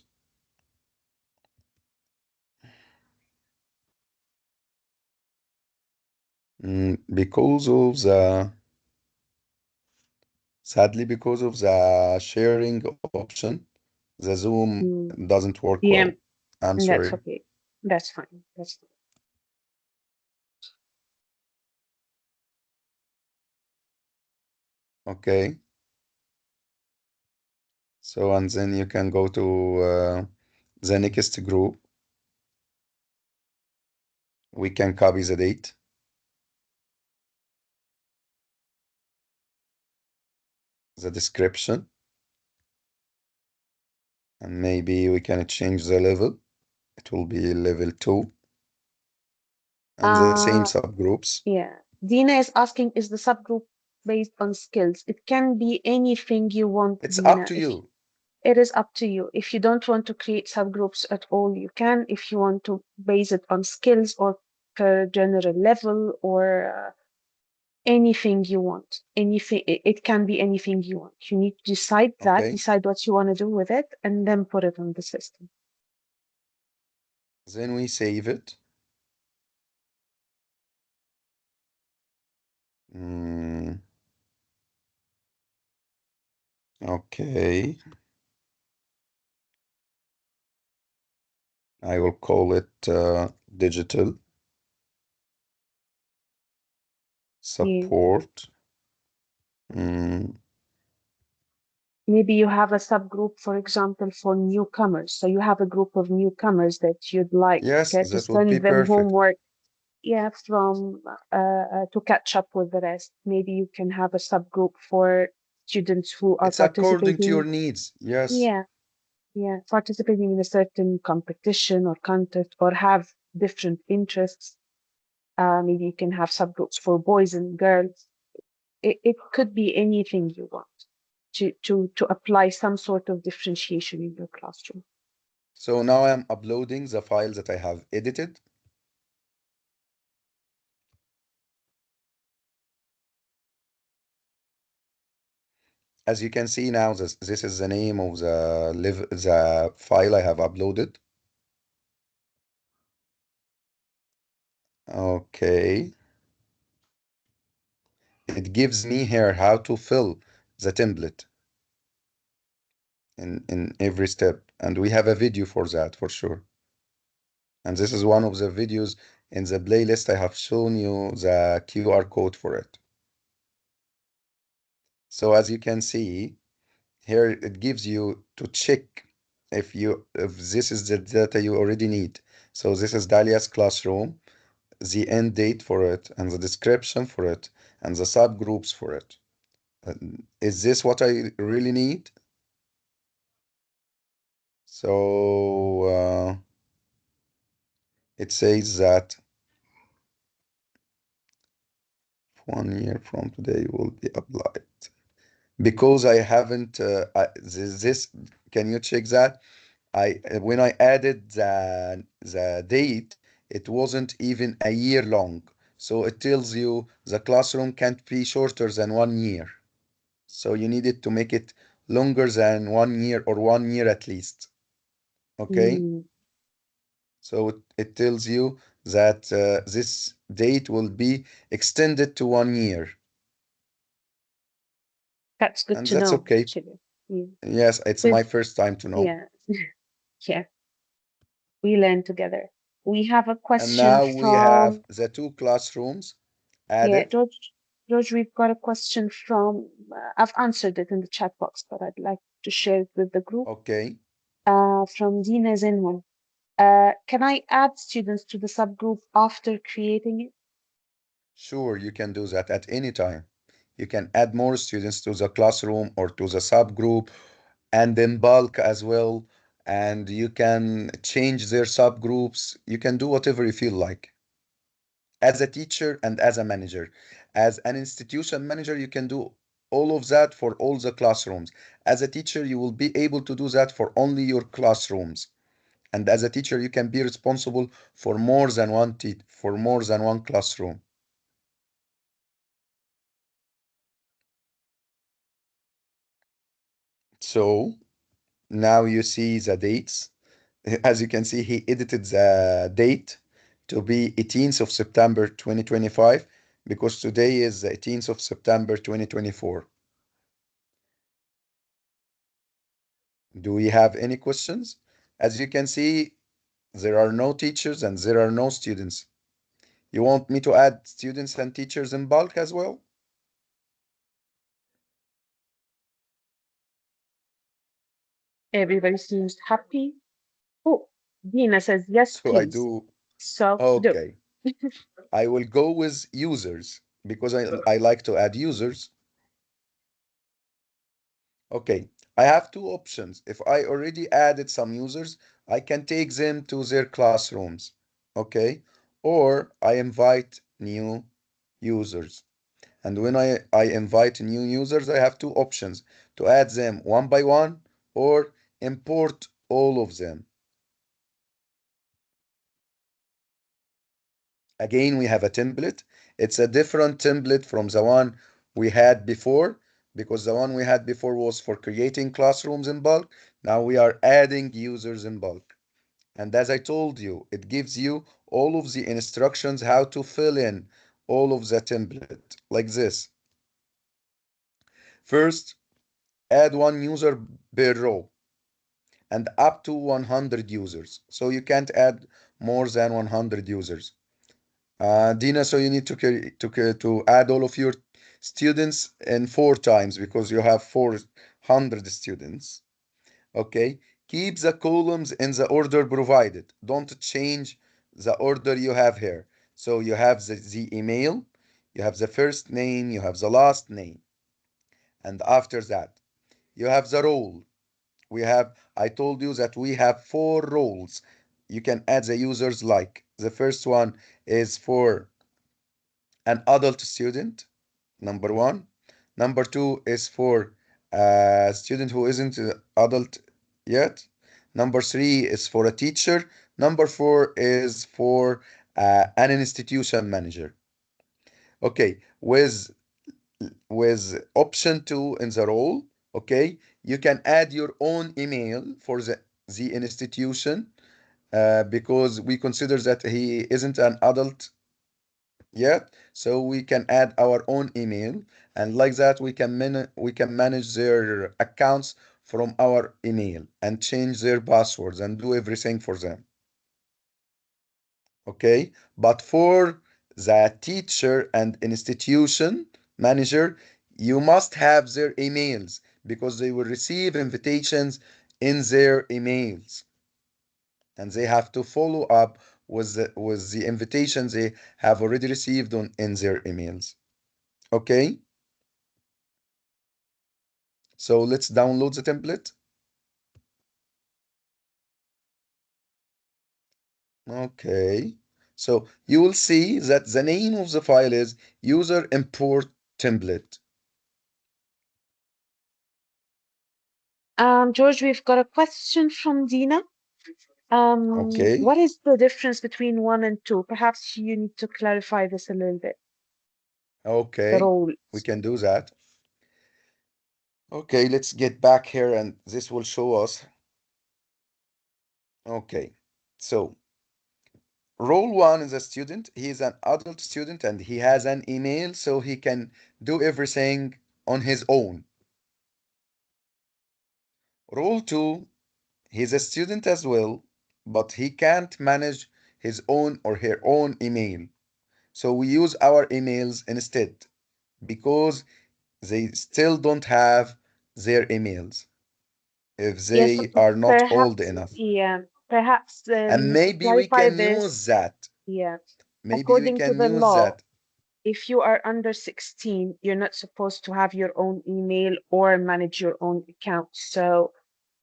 Because of sadly, because of the sharing option, the Zoom Mm. doesn't work Yeah, well. I'm that's sorry. okay. That's fine. That's fine. Okay. So, and then you can go to the next group. We can copy the date, the description, and maybe we can change the level. It will be level 2 and the same Uh, subgroups. yeah. Dina is asking, is the subgroup based on skills? It can be anything you want, It's up Dina. to If you. it is up to you. If you don't want to create subgroups at all, you can. If you want to base it on skills or per general level or anything you want, anything, it can be anything you want. You need to decide that, Okay. decide what you want to do with it, and then put it on the system. Then we save it. Mm, okay. I will call it digital Yeah. support. Mm, Maybe you have a subgroup, for example, for newcomers. So you have a group of newcomers that you'd like yes, to that would be send them perfect. homework. yeah, from to catch up with the rest. Maybe you can have a subgroup for students who are It's according to your participating. needs. Yes. Yeah, yeah, participating in a certain competition or contest or have different interests. Maybe you can have subgroups for boys and girls. It could be anything you want to apply some sort of differentiation in your classroom. So now I'm uploading the files that I have edited. As you can see now, this is the name of the file I have uploaded. Okay. It gives me here how to fill the template in every step. And we have a video for that for sure. And this is one of the videos in the playlist. I have shown you the QR code for it. So as you can see, here it gives you to check if this is the data you already need. So this is Dalia's classroom, the end date for it, and the description for it, and the subgroups for it. Is this what I really need? So it says that 1 year from today will be applied. Because I haven't, can you check that? When I added the date, it wasn't even a year long. So it tells you the classroom can't be shorter than 1 year. So you needed to make it longer than 1 year or 1 year at least. Okay? Mm, So it tells you that this date will be extended to 1 year. that's good And to that's know, okay. actually. Yeah. Yes, it's my With first time to know. yeah, yeah, we learn together. We have a And question now we have from the two classrooms yeah, added. George, we've got a question from I've answered it in the chat box, but I'd like to share it with the group. Okay, From Dina Zinwan. Can I add students to the subgroup after creating it? sure, you can do that at any time. You can add more students to the classroom or to the subgroup and in bulk as well. And you can change their subgroups. You can do whatever you feel like. As a teacher and as a manager. As an institution manager, you can do all of that for all the classrooms. As a teacher, you will be able to do that for only your classrooms. And as a teacher, you can be responsible for more than one classroom. So now you see the dates. As you can see, he edited the date to be 18th of September 2025 because today is the 18th of September 2024. Do we have any questions? As you can see, there are no teachers and there are no students. You want me to add students and teachers in bulk as well? Everybody seems happy. Oh, Dina says yes, So I please. do. So do. Okay. I will go with users because I like to add users. Okay, I have two options. If I already added some users, I can take them to their classrooms. Okay, or I invite new users. And when I invite new users, I have two options to add them one by one or import all of them. Again, we have a template. It's a different template from the one we had before because the one we had before was for creating classrooms in bulk. Now we are adding users in bulk. And as I told you, it gives you all of the instructions how to fill in all of the template like this. First, add one user per row and up to 100 users. So you can't add more than 100 users. Dina, so you need to add all of your students in 4 times because you have 400 students. Okay. Keep the columns in the order provided. Don't change the order you have here. So you have the email, you have the first name, you have the last name. And after that, you have the role. I told you that we have four roles. You can add the users like the first one is for an adult student, number one. Number two is for a student who isn't adult yet. Number three is for a teacher. Number four is for an institution manager. Okay, with option two in the role, okay, you can add your own email for the institution because we consider that he isn't an adult yet, so we can add our own email, and like that we can manage their accounts from our email and change their passwords and do everything for them. Okay, but for the teacher and institution manager, you must have their emails because they will receive invitations in their emails and they have to follow up with the invitations they have already received in their emails. Okay, so let's download the template. Okay, so you will see that the name of the file is user import template. George, we've got a question from Dina. Okay, What is the difference between one and two? Perhaps you need to clarify this a little bit, the okay, we roles. can do that. Okay, let's get back here and this will show us. Okay, so role one is a student. He is an adult student and he has an email so he can do everything on his own. Role two, he's a student as well, but he can't manage his own or her own email. So we use our emails instead because they still don't have their emails if Yes, they are not old perhaps, enough. yeah, perhaps And to maybe we clarify can use this, that. yeah, Maybe we according to can the use law, that. if you are under 16, you're not supposed to have your own email or manage your own account. So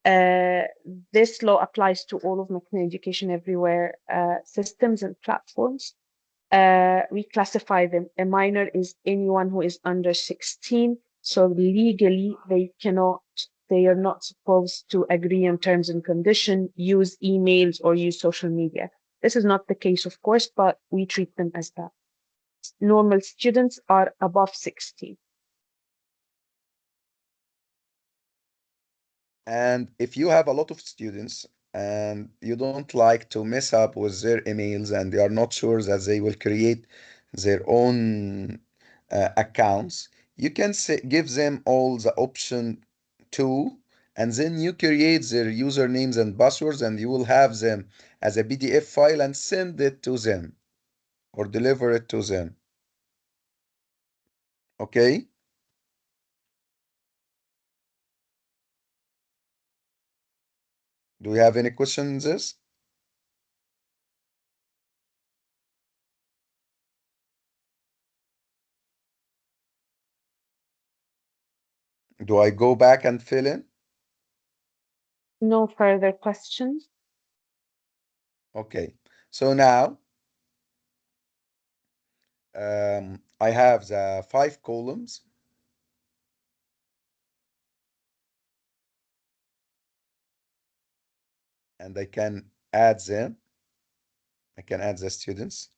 uh, this law applies to all of Macmillan Education Everywhere systems and platforms. We classify them. A minor is anyone who is under 16. So legally, they are not supposed to agree on terms and conditions, use emails, or use social media. This is not the case, of course, but we treat them as that. Normal students are above 16. And if you have a lot of students and you don't like to mess up with their emails and they are not sure that they will create their own accounts, you can give them all the option two, and then you create their usernames and passwords, and you will have them as a PDF file and send it to them or deliver it to them. Okay? Do you have any questions on this? Do I go back and fill in? No further questions. Okay. So now I have the five columns and I can add them. I can add the students.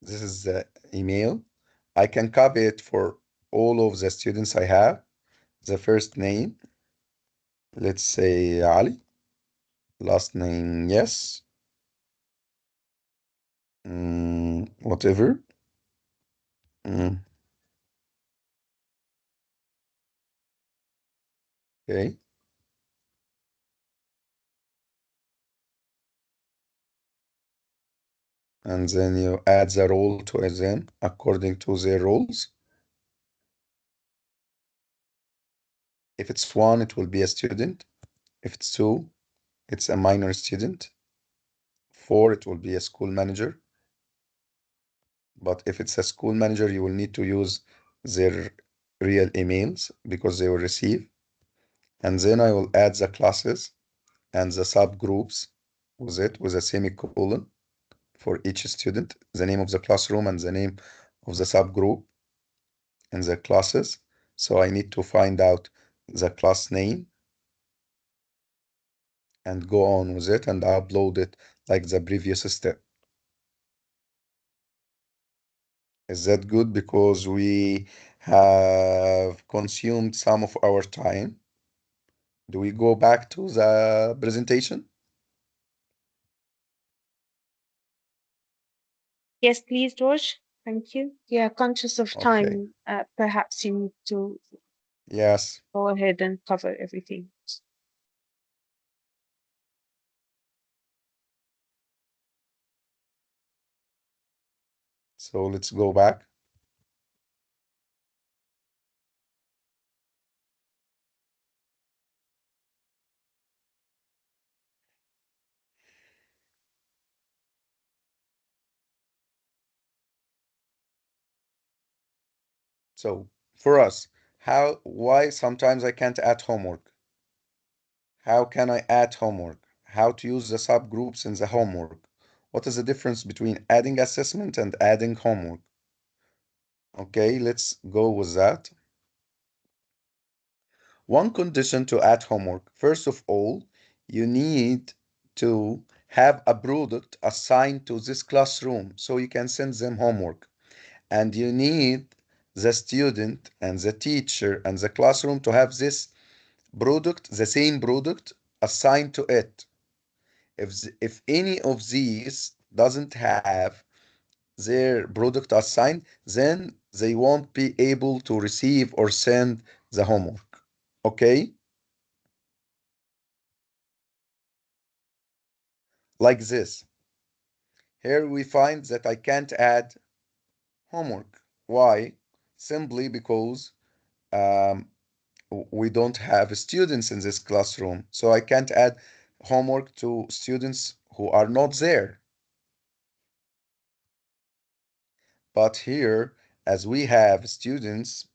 This is the email. I can copy it for all of the students I have. The first name, let's say Ali. Last name, yes. Whatever. Mm, okay. and then you add the role to them according to their roles. If it's one, it will be a student. If it's two, it's a minor student. Four, it will be a school manager. But if it's a school manager, you will need to use their real emails because they will receive. And then I will add the classes and the subgroups with it with a semicolon for each student, the name of the classroom and the name of the subgroup in the classes. So I need to find out the class name and go on with it and upload it like the previous step. Is that good? Because we have consumed some of our time. Do we go back to the presentation? Yes, please, George. Thank you. Yeah, conscious of Okay. time, perhaps you need to Yes. go ahead and cover everything. So let's go back. So for us, why sometimes I can't add homework? How can I add homework? How to use the subgroups in the homework? What is the difference between adding assessment and adding homework? Okay, let's go with that. One condition to add homework. First of all, you need to have a product assigned to this classroom so you can send them homework. And you need the student and the teacher and the classroom to have this product, the same product assigned to it. If any of these doesn't have their product assigned, then they won't be able to receive or send the homework. Okay? Like this. Here we find that I can't add homework. Why? Simply because um, we don't have students in this classroom. So I can't add homework to students who are not there. But here, as we have students,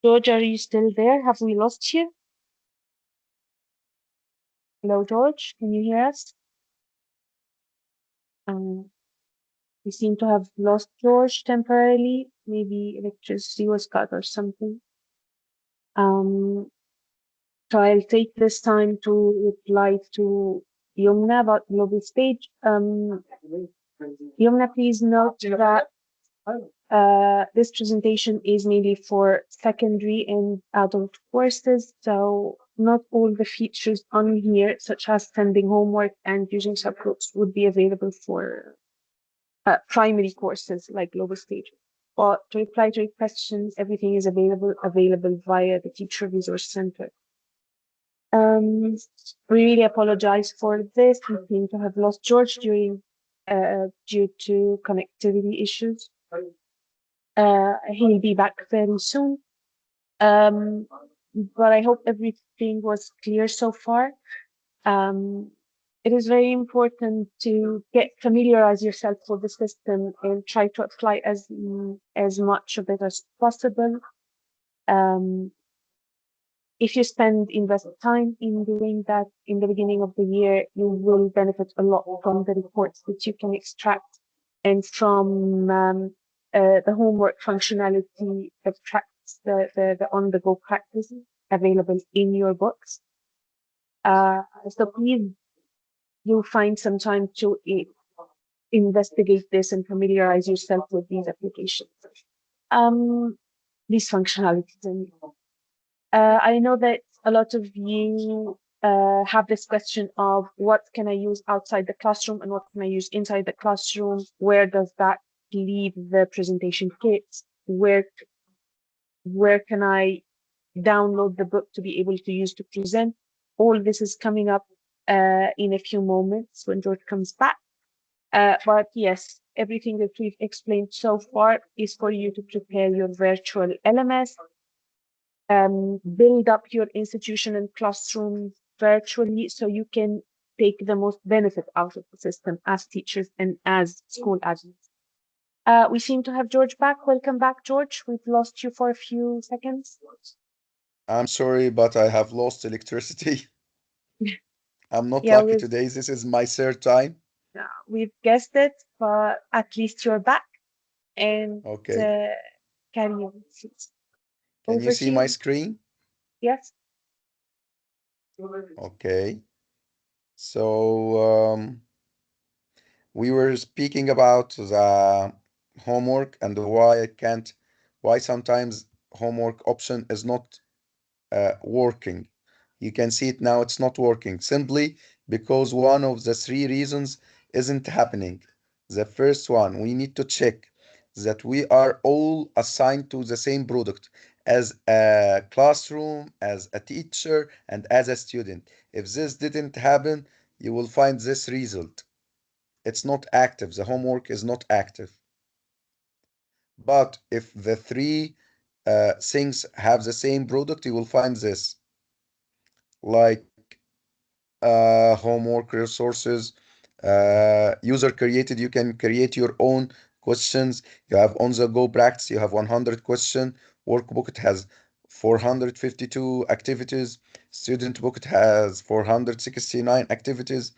George, are you still there? Have we lost you? Hello, George. Can you hear us? Um, we seem to have lost George temporarily. Maybe electricity was cut or something. Um, so I'll take this time to reply to Yumna about global stage. Yumna, please note that this presentation is mainly for secondary and adult courses, so not all the features on here, such as sending homework and using subgroups, would be available for primary courses like global stage. But to reply to your questions, everything is available via the Teacher Resource Center. We really apologize for this. We seem to have lost George due to connectivity issues. He'll be back very soon. But I hope everything was clear so far. Um, it is very important to familiarize yourself with the system and try to apply as much of it as possible. Um, if you invest time in doing that in the beginning of the year, you will benefit a lot from the reports that you can extract and from the homework functionality that tracks the on-the-go practice available in your books. So please do find some time to investigate this and familiarize yourself with these applications. These functionalities. I know that a lot of you have this question of what can I use outside the classroom and what can I use inside the classroom? Where does that leave the presentation kits? Where can I download the book to be able to use to present? All this is coming up in a few moments when George comes back. But yes, everything that we've explained so far is for you to prepare your virtual LMS, build up your institution and classroom virtually so you can take the most benefit out of the system as teachers and as school admins. We seem to have George back. Welcome back, George. We've lost you for a few seconds. I'm sorry, but I have lost electricity. I'm not Yeah, lucky today. This is my third time. we've guessed it, but at least you're back and Okay. uh, carry on. Can you Over to see my you. screen? Yes. Okay. So we were speaking about the homework and why I can't, why sometimes homework option is not working. You can see it now, it's not working simply because one of the three reasons isn't happening. The first one, we need to check that we are all assigned to the same product as a classroom, as a teacher, and as a student. If this didn't happen, you will find this result. It's not active, the homework is not active. But if the three things have the same product, you will find this, like homework resources, user created. You can create your own questions. You have on the go practice. You have 100 question workbook. It has 452 activities. Student book, it has 469 activities.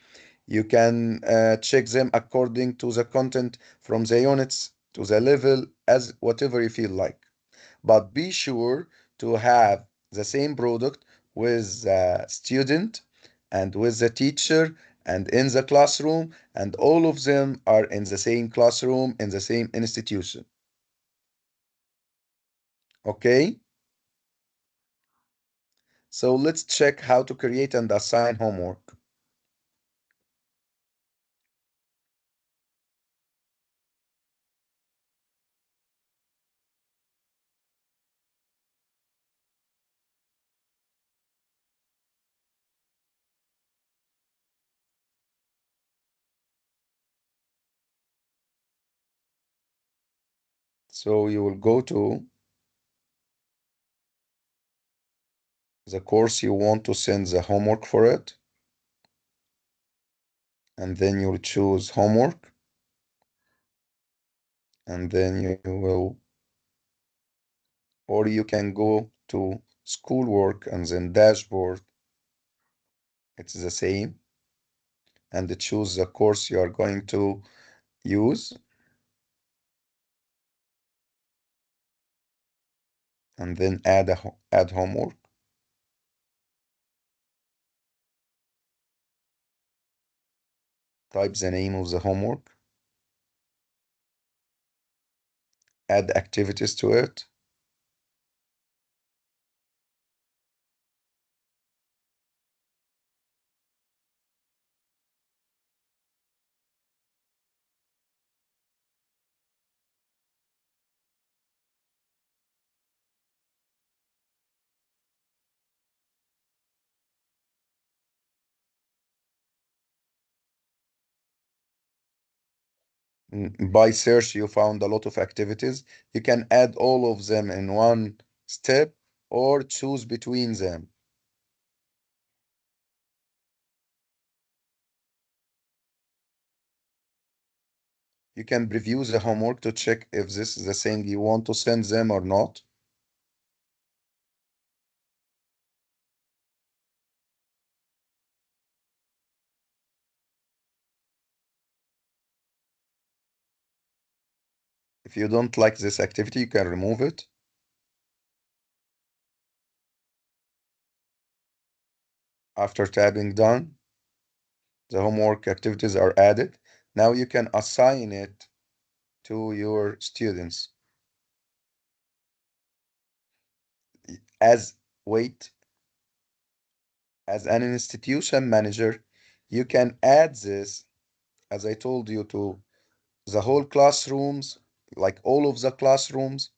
You can check them according to the content from the units to the level as whatever you feel like. But be sure to have the same product with the student and with the teacher and in the classroom, and all of them are in the same classroom in the same institution. Okay, so let's check how to create and assign homework. So you will go to the course you want to send the homework for it, and then you'll choose homework, and then you will, or you can go to schoolwork and then dashboard. It's the same, and choose the course you are going to use, and then add homework. Type the name of the homework, add activities to it. By search, you found a lot of activities. You can add all of them in one step or choose between them. You can preview the homework to check if this is the thing you want to send them or not. If you don't like this activity, you can remove it. After tabbing done, the homework activities are added. Now you can assign it to your students. As wait, as an institution manager, you can add this, as I told you, to the whole classrooms, like all of the classrooms,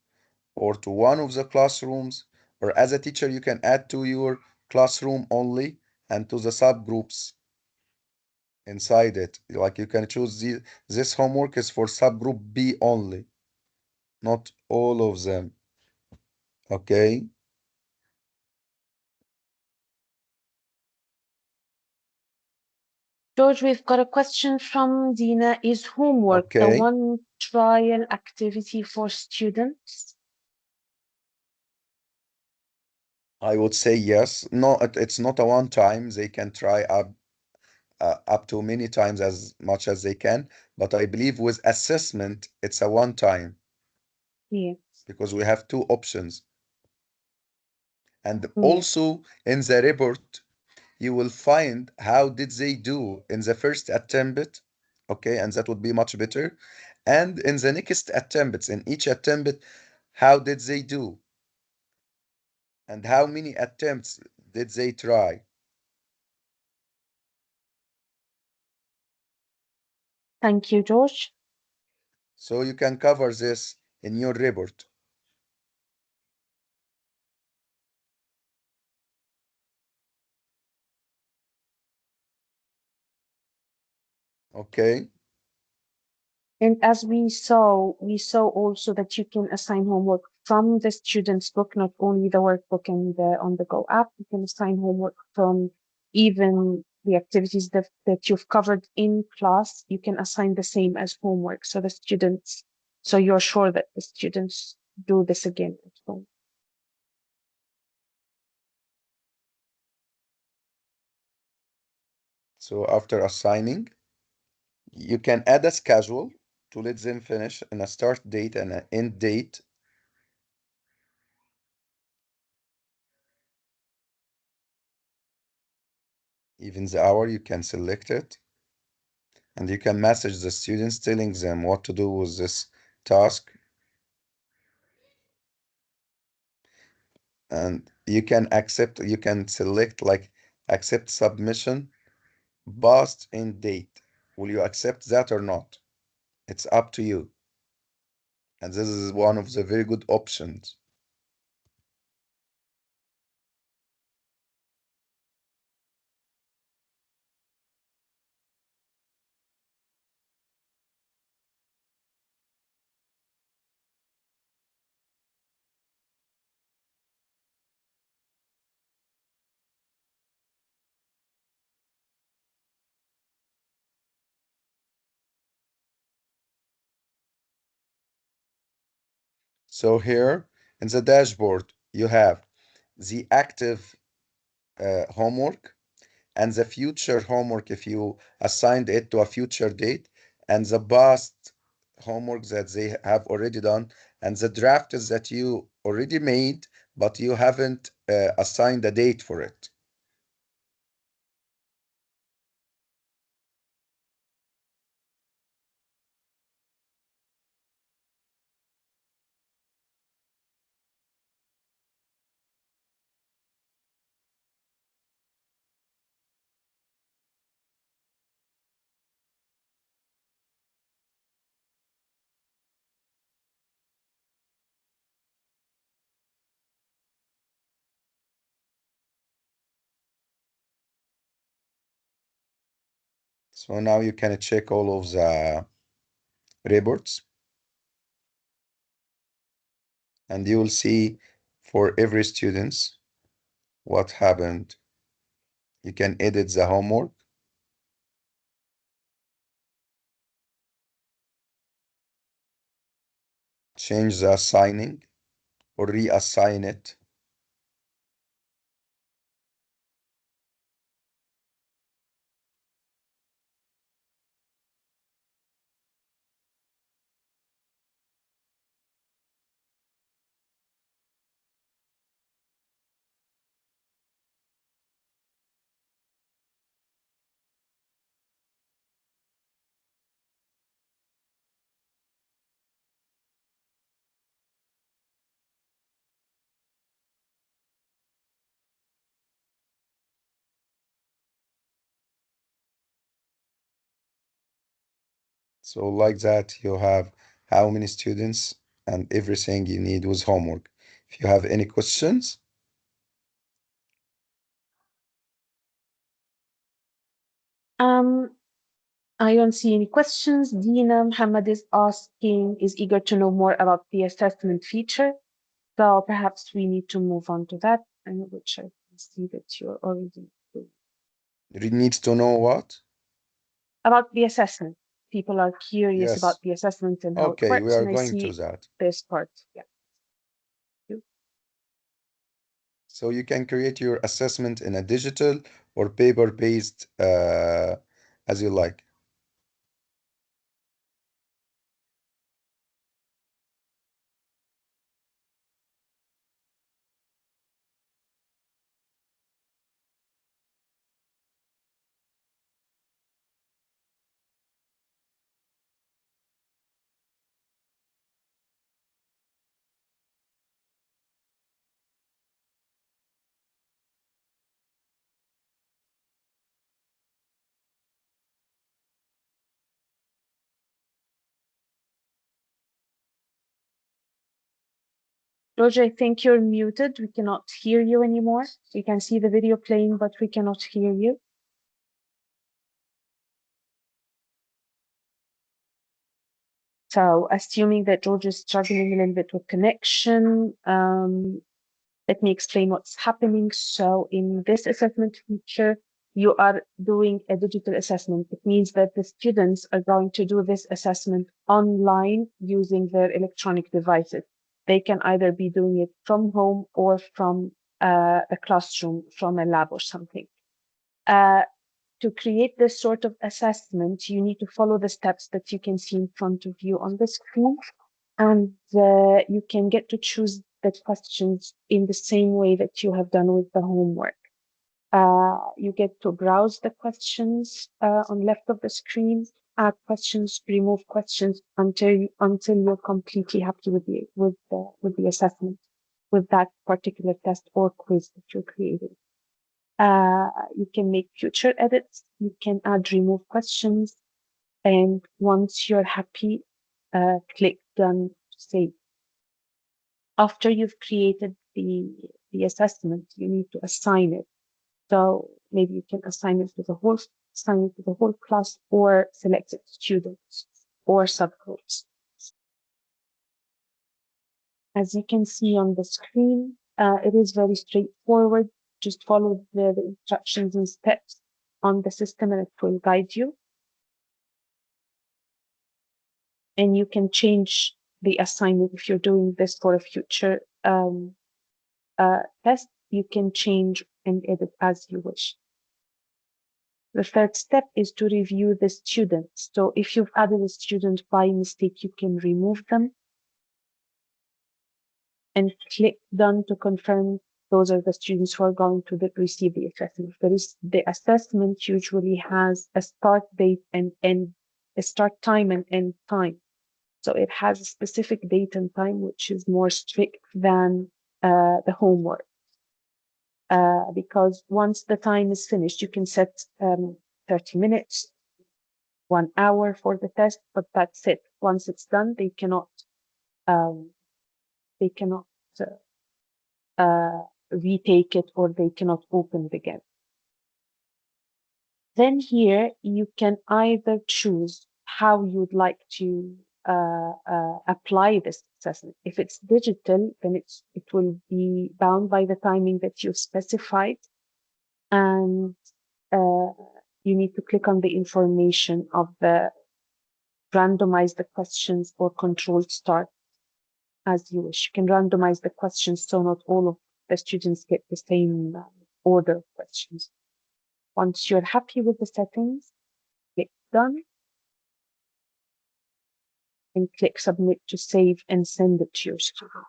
or to one of the classrooms, or as a teacher, you can add to your classroom only and to the subgroups inside it. Like you can choose this homework is for subgroup B only, not all of them. Okay? George, we've got a question from Dina. Is homework the Okay. one trial activity for students? I would say yes. No, it's not a one time. They can try up to many times as much as they can. But I believe with assessment, it's a one time Yeah. because we have two options. And Yeah. also in the report, you will find how did they do in the first attempt, okay, and that would be much better. And in the next attempts, in each attempt, how did they do? And how many attempts did they try? Thank you, George. So you can cover this in your report, okay? And as we saw also that you can assign homework from the student's book, not only the workbook and the on-the-go app. You can assign homework from even the activities that you've covered in class. You can assign the same as homework. So you're sure that the students do this again at home. So after assigning, you can add a schedule to let them finish in a start date and an end date. Even the hour, you can select it. And you can message the students telling them what to do with this task. And you can select like accept submission, past end date. Will you accept that or not? It's up to you. And this is one of the very good options. So here in the dashboard, you have the active homework and the future homework if you assigned it to a future date, and the past homework that they have already done, and the draft is that you already made, but you haven't assigned a date for it. So now you can check all of the reports, and you will see for every students what happened. You can edit the homework, change the assigning, or reassign it. So like that, you have how many students and everything you need with homework. If you have any questions, Um, I don't see any questions. Dina Muhammad is asking, is eager to know more about the assessment feature. So perhaps we need to move on to that, and which I can see that you're already doing. you need to know what? About the assessment. People are curious Yes. about the assessment and how it Okay, we works, are and I going to see that. this part. Yeah. So you can create your assessment in a digital or paper-based as you like. Roger, I think you're muted. We cannot hear you anymore. We can see the video playing, but we cannot hear you. So assuming that George is struggling a little bit with connection, let me explain what's happening. So in this assessment feature, you are doing a digital assessment. It means that the students are going to do this assessment online using their electronic devices. They can either be doing it from home or from a classroom, from a lab or something. To create this sort of assessment, you need to follow the steps that you can see in front of you on the screen, and you can get to choose the questions in the same way that you have done with the homework. You get to browse the questions on left of the screen, add questions, remove questions until you're completely happy with the assessment, with that particular test or quiz that you're creating. You can make future edits, you can add remove questions, and once you're happy, click done to save. After you've created the assessment, you need to assign it. So maybe you can assign it to the whole class, or selected students or subgroups. As you can see on the screen, it is very straightforward. Just follow the instructions and steps on the system and it will guide you. And you can change the assignment if you're doing this for a future test. You can change and edit as you wish. The third step is to review the students. So if you've added a student by mistake, you can remove them and click done to confirm those are the students who are going to receive the assessment. The assessment usually has a start date and end, a start time and end time. So it has a specific date and time, which is more strict than the homework. Because once the time is finished, you can set 30 minutes, 1 hour for the test, but that's it. Once it's done, they cannot um, retake it, or they cannot open it again. Then here you can either choose how you'd like to apply this assessment. If it's digital, then it will be bound by the timing that you've specified, and you need to click on the information of the randomize the questions or controlled start as you wish. You can randomize the questions so not all of the students get the same order of questions. Once you're happy with the settings, click done and click submit to save and send it to your student.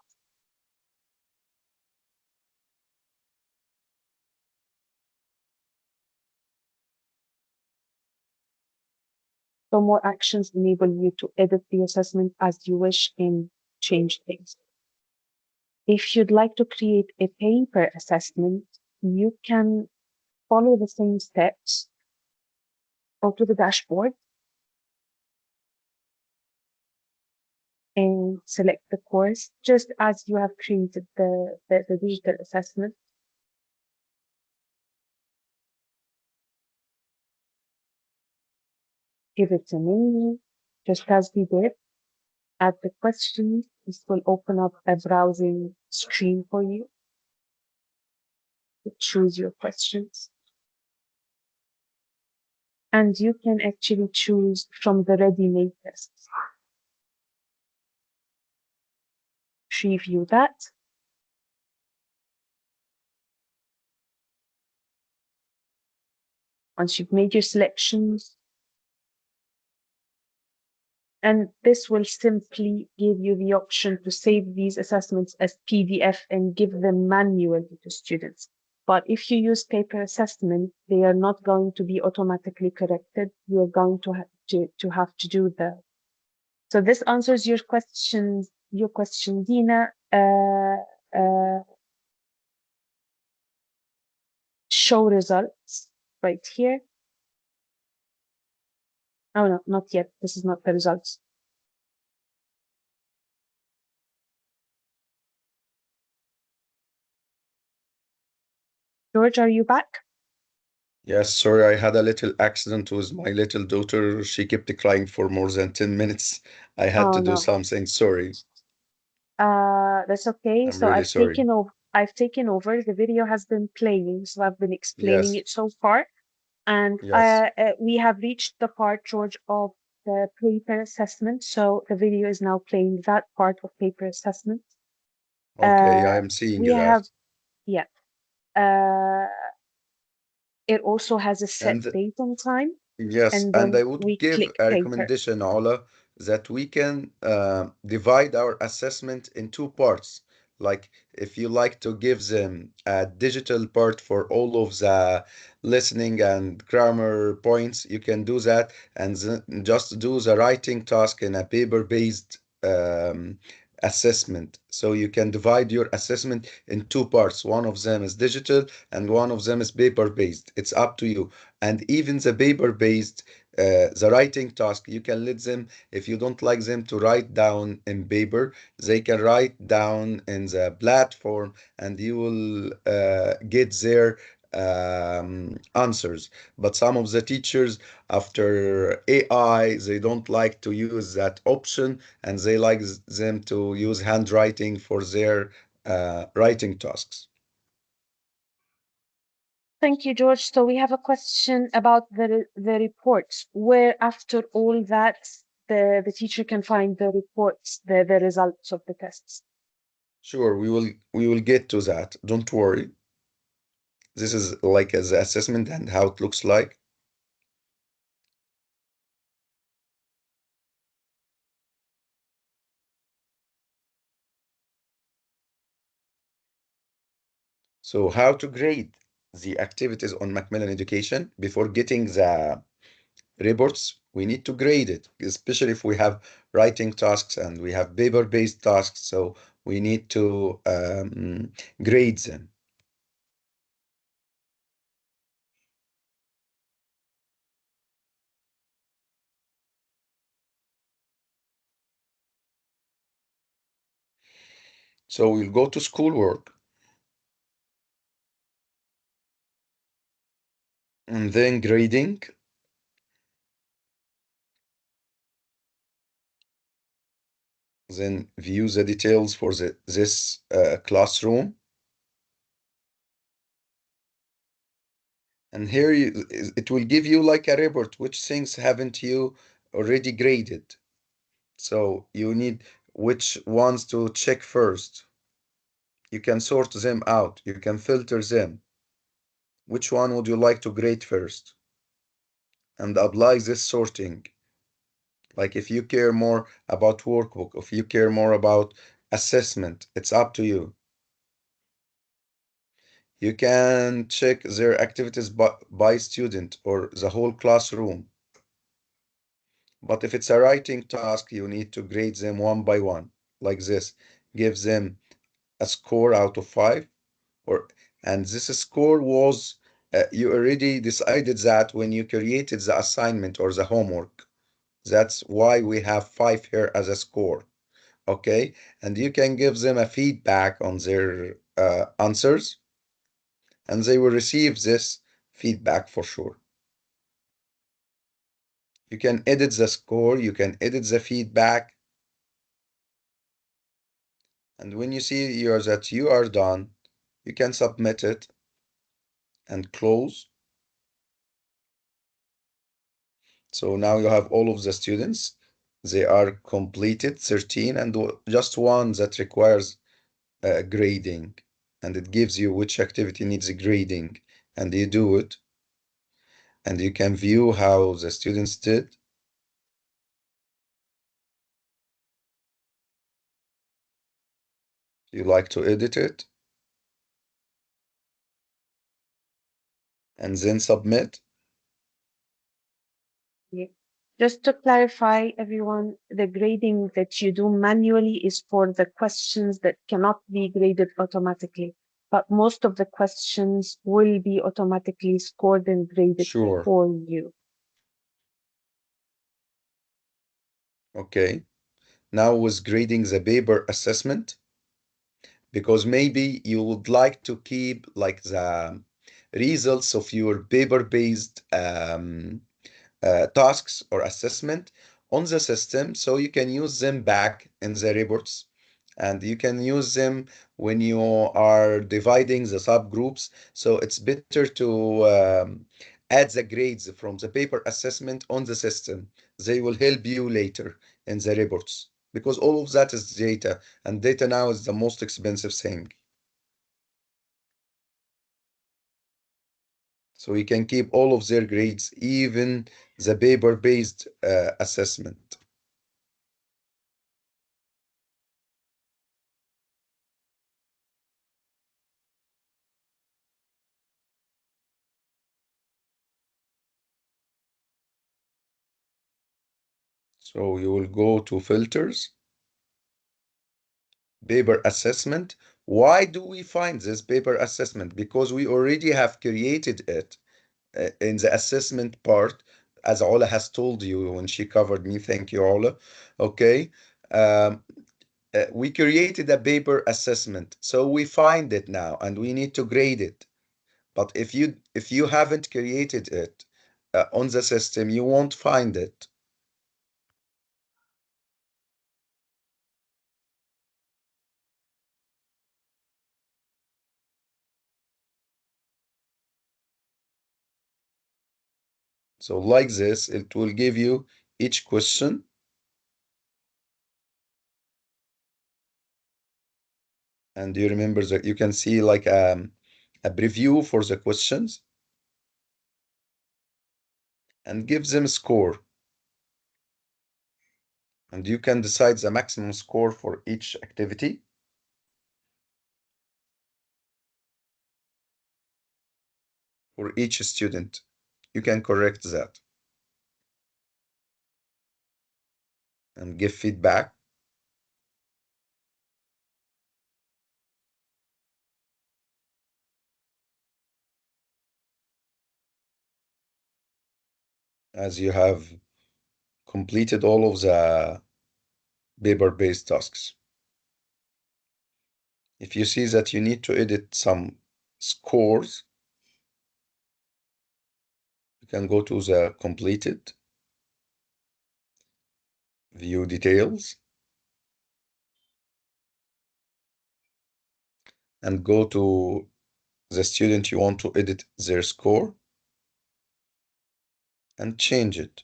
So more actions enable you to edit the assessment as you wish and change things. If you'd like to create a paper assessment, you can follow the same steps. Go to the dashboard, can select the course just as you have created the digital assessment. Give it a name, just as we did. Add the questions. This will open up a browsing screen for you to choose your questions. And you can actually choose from the ready-made tests. Preview that. Once you've made your selections, and this will simply give you the option to save these assessments as PDF and give them manually to students. But if you use paper assessment, they are not going to be automatically corrected. You are going to have to do the. So this answers your question, Dina. Show results right here. Oh no, not yet. This is not the results. George, are you back? Yes, sorry, I had a little accident with my little daughter. She kept crying for more than 10 minutes. I had Oh to do no. something. Sorry. That's okay. I'm So really sorry. I've taken over. The video has been playing, so I've been explaining Yes, it so far. And yes. we have reached the part, George, of the paper assessment. So the video is now playing that part of paper assessment. Okay, I Uh, am seeing we have, that. yeah. Uh, it also has a set And date and time, yes, and and I then would we give click a paper. recommendation, Ola, that we can divide our assessment in two parts. Like if you like to give them a digital part for all of the listening and grammar points, you can do that and just do the writing task in a paper-based assessment. So you can divide your assessment in two parts. One of them is digital and one of them is paper-based. It's up to you. And even the paper-based, the writing task, you can let them, if you don't like them to write down in paper, they can write down in the platform and you will get their answers. But some of the teachers, after AI, they don't like to use that option and they like them to use handwriting for their writing tasks. Thank you, George. So we have a question about the reports, where after all that the teacher can find the reports, the results of the tests. Sure, we will get to that. Don't worry. This is like as the assessment and how it looks like. So how to grade the activities on Macmillan Education before getting the reports, we need to grade it, especially if we have writing tasks and we have paper-based tasks. So we need to grade them. So we'll go to schoolwork and then grading, then view the details for this classroom. And here it will give you like a report, which things haven't you already graded. So you need which ones to check first. You can sort them out. You can filter them. Which one would you like to grade first? And apply this sorting. Like if you care more about workbook, if you care more about assessment, it's up to you. You can check their activities by student or the whole classroom. But if it's a writing task, you need to grade them one by one, like this. Give them a score out of 5, or and this score was you already decided that when you created the assignment or the homework. That's why we have 5 here as a score. okay? And you can give them a feedback on their answers, and they will receive this feedback for sure. You can edit the score, you can edit the feedback, and when you see that you are done, you can submit it and close. So now you have all of the students. They are completed 13 and just one that requires grading. And it gives you which activity needs grading. And you do it. And you can view how the students did. You like to edit it and then submit. Yeah. Just to clarify, everyone, the grading that you do manually is for the questions that cannot be graded automatically. But most of the questions will be automatically scored and graded Sure. for you. Okay. Now with grading the paper assessment, because maybe you would like to keep like the results of your paper-based tasks or assessment on the system so you can use them back in the reports, and you can use them when you are dividing the subgroups. So it's better to add the grades from the paper assessment on the system. They will help you later in the reports because all of that is data, and data now is the most expensive thing. So you can keep all of their grades, even the paper-based assessment. So you will go to filters, paper assessment. Why do we find this paper assessment? Because we already have created it in the assessment part, as Ola has told you when she covered me. Thank you, Ola. Okay. Um, we created a paper assessment, so we find it now and we need to grade it. But if you haven't created it on the system, you won't find it. So like this, it will give you each question, and you remember that you can see like a preview for the questions and give them a score. And you can decide the maximum score for each activity for each student. You can correct that and give feedback. As you have completed all of the paper-based tasks. If you see that you need to edit some scores, you can go to the completed, view details, and go to the student you want to edit their score and change it.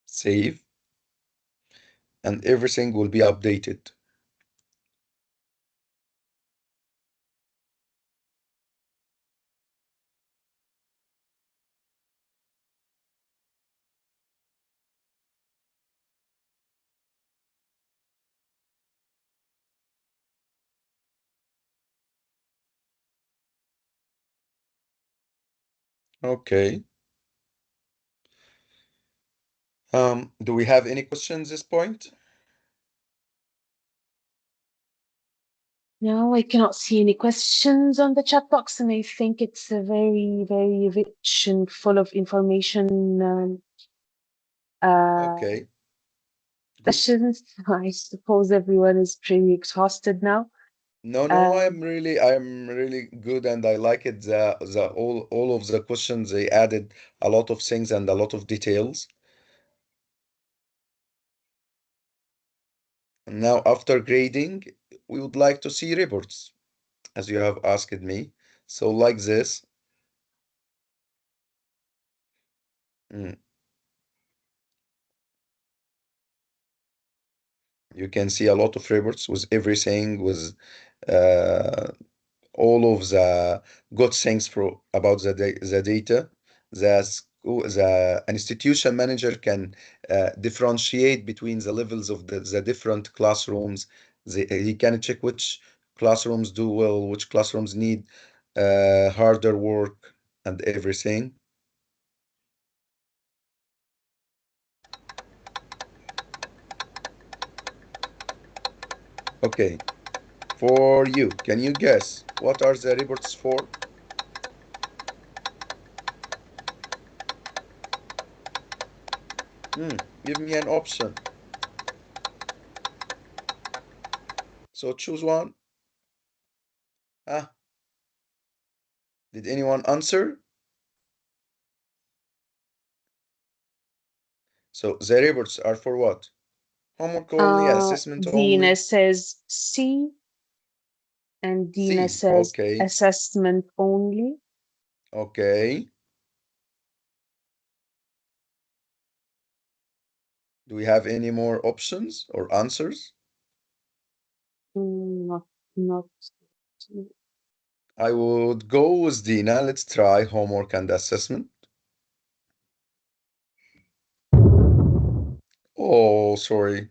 Save, and everything will be updated. Okay. Do we have any questions at this point? No, I cannot see any questions on the chat box, and I think it's a very, very rich and full of information uh, Okay, good. sessions. I suppose everyone is pretty exhausted now. No, Um, I'm really good, and I like it. The all of the questions they added a lot of things and a lot of details. And now, after grading, we would like to see reports, as you have asked me. So, like this, mm, you can see a lot of reports with everything, with uh, all of the good things about the data. The institution manager can differentiate between the levels of the different classrooms. He can check which classrooms do well, which classrooms need harder work, and everything. Okay, for you, can you guess what are the reports for? Give me an option. So choose one. Ah, did anyone answer? So the reports are for what? Homework only, assessment Dina only? says C, and Dina C. says Okay. assessment only. Okay. Do we have any more options or answers? Not. I would go with Dina. Let's try homework and assessment. Oh, sorry.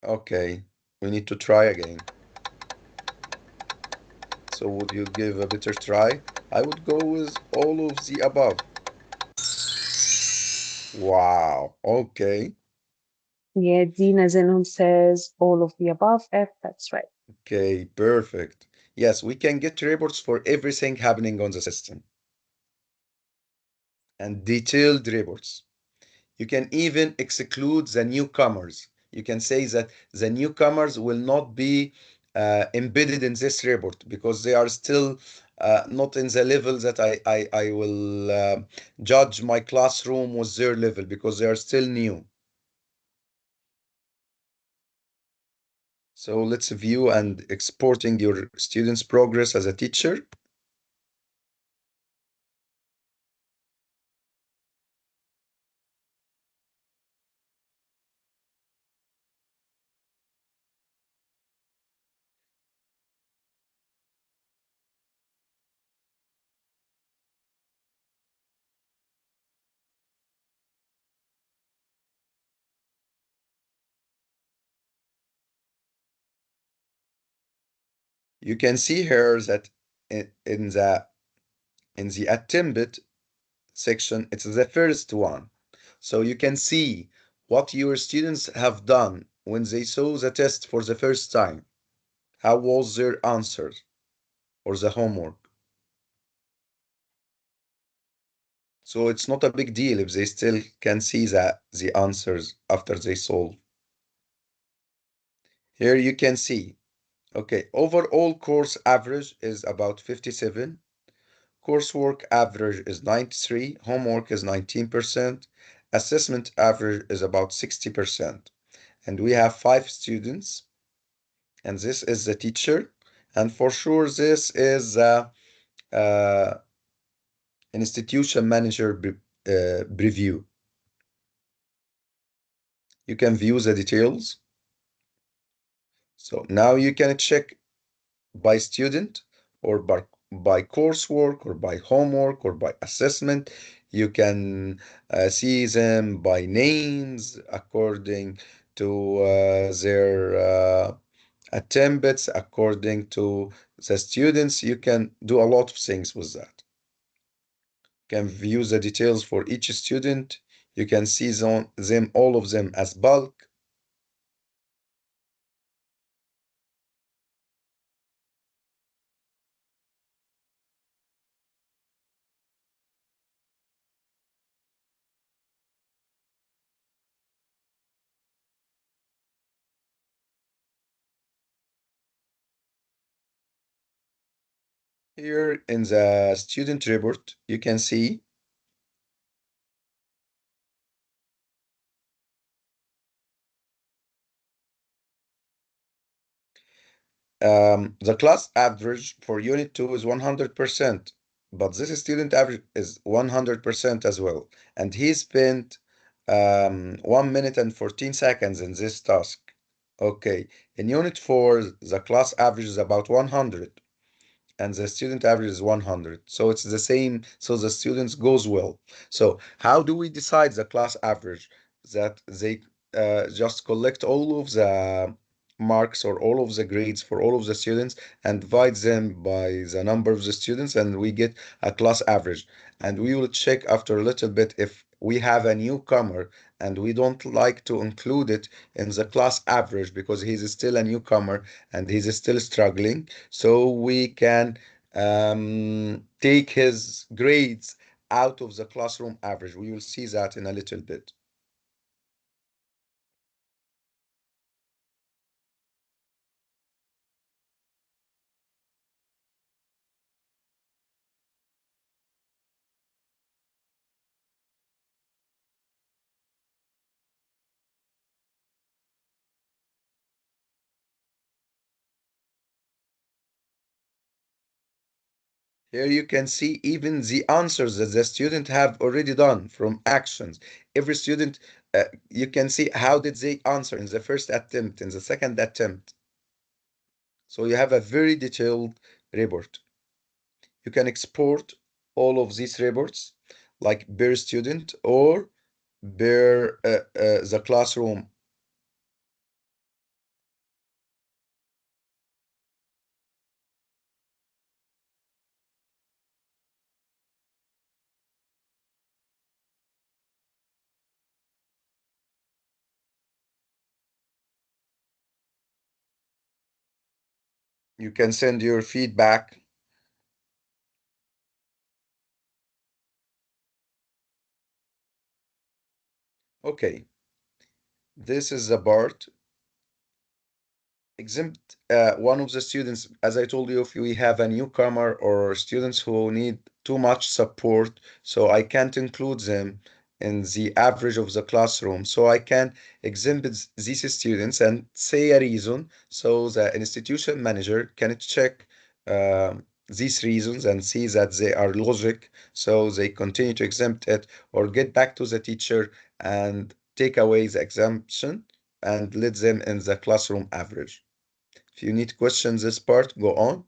Okay. We need to try again. So would you give a better try? I would go with all of the above. Wow. Okay. Yeah, Dina Zenhom says all of the above. F, that's right. Okay, perfect. Yes, we can get reports for everything happening on the system and detailed reports. You can even exclude the newcomers. You can say that the newcomers will not be embedded in this report because they are still not in the level that I will judge my classroom with their level because they are still new. So let's view and exporting your students' progress as a teacher. You can see here that in the attempted section, it's the first one. So you can see what your students have done when they saw the test for the first time. How was their answer or the homework? So it's not a big deal if they still can see the answers after they solve. Here you can see, okay, overall course average is about 57. Coursework average is 93, homework is 19%, assessment average is about 60%. And we have 5 students, and this is the teacher. And for sure, this is uh, institution manager preview. You can view the details. So now you can check by student or by coursework or by homework or by assessment. You can see them by names according to their attempts, according to the students. You can do a lot of things with that. You can view the details for each student. You can see them all of them as bulk. Here in the student report, you can see the class average for Unit 2 is 100%, but this student average is 100% as well. And he spent 1 minute and 14 seconds in this task. Okay, in Unit 4, the class average is about 100 and the student average is 100. So it's the same, so the students goes well. So how do we decide the class average? That they just collect all of the marks or all of the grades for all of the students and divide them by the number of the students and we get a class average. And we will check after a little bit if we have a newcomer and we don't like to include it in the class average because he's still a newcomer and he's still struggling, so we can take his grades out of the classroom average. We will see that in a little bit. Here you can see even the answers that the student have already done from actions. Every student, you can see how did they answer in the first attempt, in the second attempt. So you have a very detailed report. You can export all of these reports like per student or per the classroom. You can send your feedback. Okay, this is the part. Exempt one of the students, as I told you, if we have a newcomer or students who need too much support, so I can't include them in the average of the classroom. So I can exhibit these students and say a reason so the institution manager can check these reasons and see that they are logic, so they continue to exempt it or get back to the teacher and take away the exemption and let them in the classroom average. If you need questions this part, go on.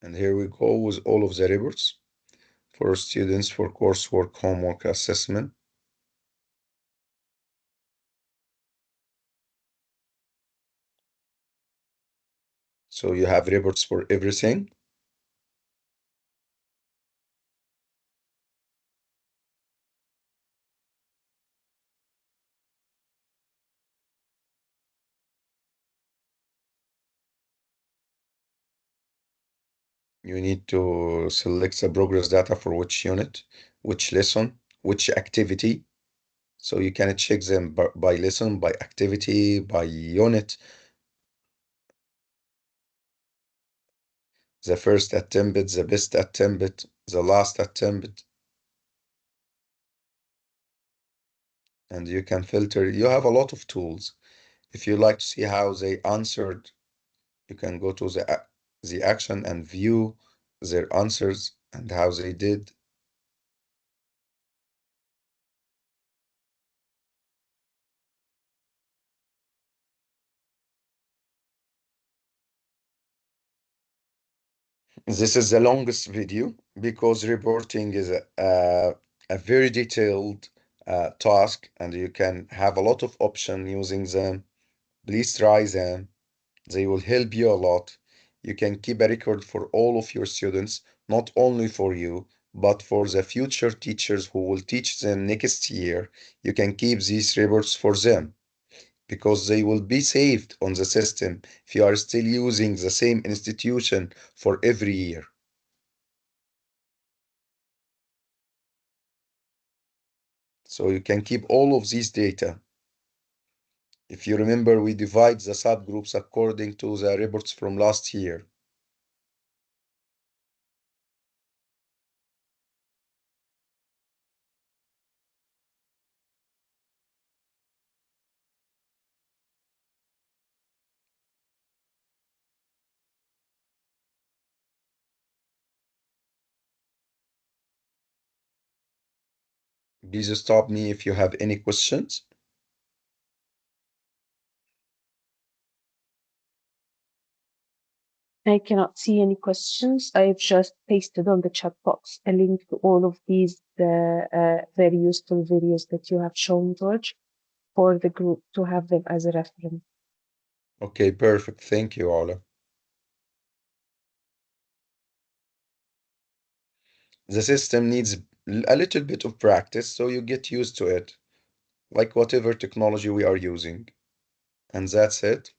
And here we go with all of the reports for students for coursework, homework, assessment. So you have reports for everything. You need to select the progress data for which unit, which lesson, which activity. So you can check them by lesson, by activity, by unit. The first attempt, the best attempt, the last attempt, and you can filter. You have a lot of tools. If you like to see how they answered, you can go to the action and view their answers and how they did. This is the longest video because reporting is a very detailed task and you can have a lot of options using them. Please try them. They will help you a lot. You can keep a record for all of your students, not only for you, but for the future teachers who will teach them next year. You can keep these reports for them. because they will be saved on the system if you are still using the same institution for every year. So you can keep all of these data. If you remember, we divide the subgroups according to the reports from last year. Please stop me if you have any questions. I cannot see any questions. I've just pasted on the chat box a link to all of these very useful videos that you have shown, George, for the group to have them as a reference. Okay, perfect. Thank you, Ola. The system needs a little bit of practice, so you get used to it, like whatever technology we are using. And that's it.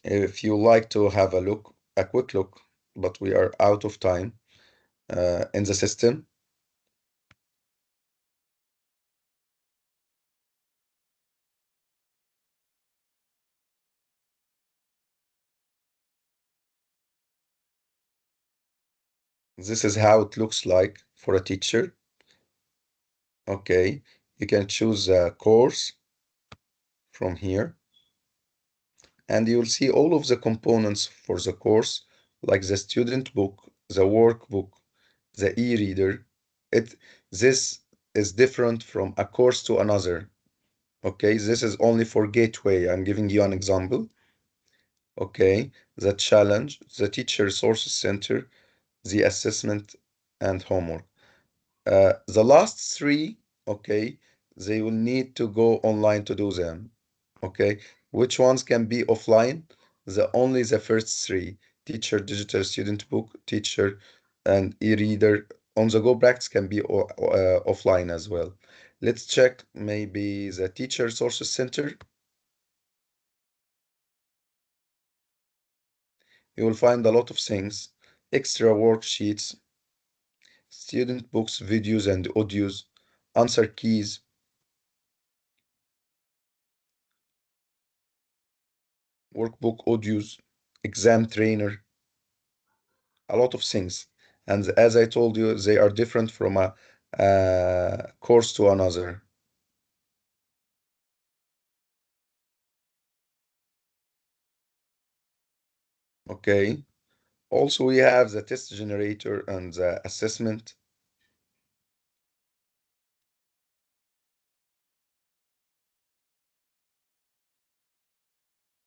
If you like to have a quick look, but we are out of time in the system, this is how it looks like for a teacher. Okay, you can choose a course from here, and you'll see all of the components for the course, like the student book, the workbook, the e-reader. This is different from a course to another. Okay, this is only for Gateway. I'm giving you an example. Okay, the challenge, the teacher resources center, the assessment, and homework. The last three, okay, they will need to go online to do them. Okay, which ones can be offline? Only the first three: teacher, digital student book, teacher, and e-reader. On the go practice can be offline as well. Let's check maybe the teacher resources center. You will find a lot of things: extra worksheets, student books, videos and audios, answer keys, workbook audios, exam trainer, a lot of things. And as I told you, they are different from a course to another. Okay. Also, we have the test generator and the assessment.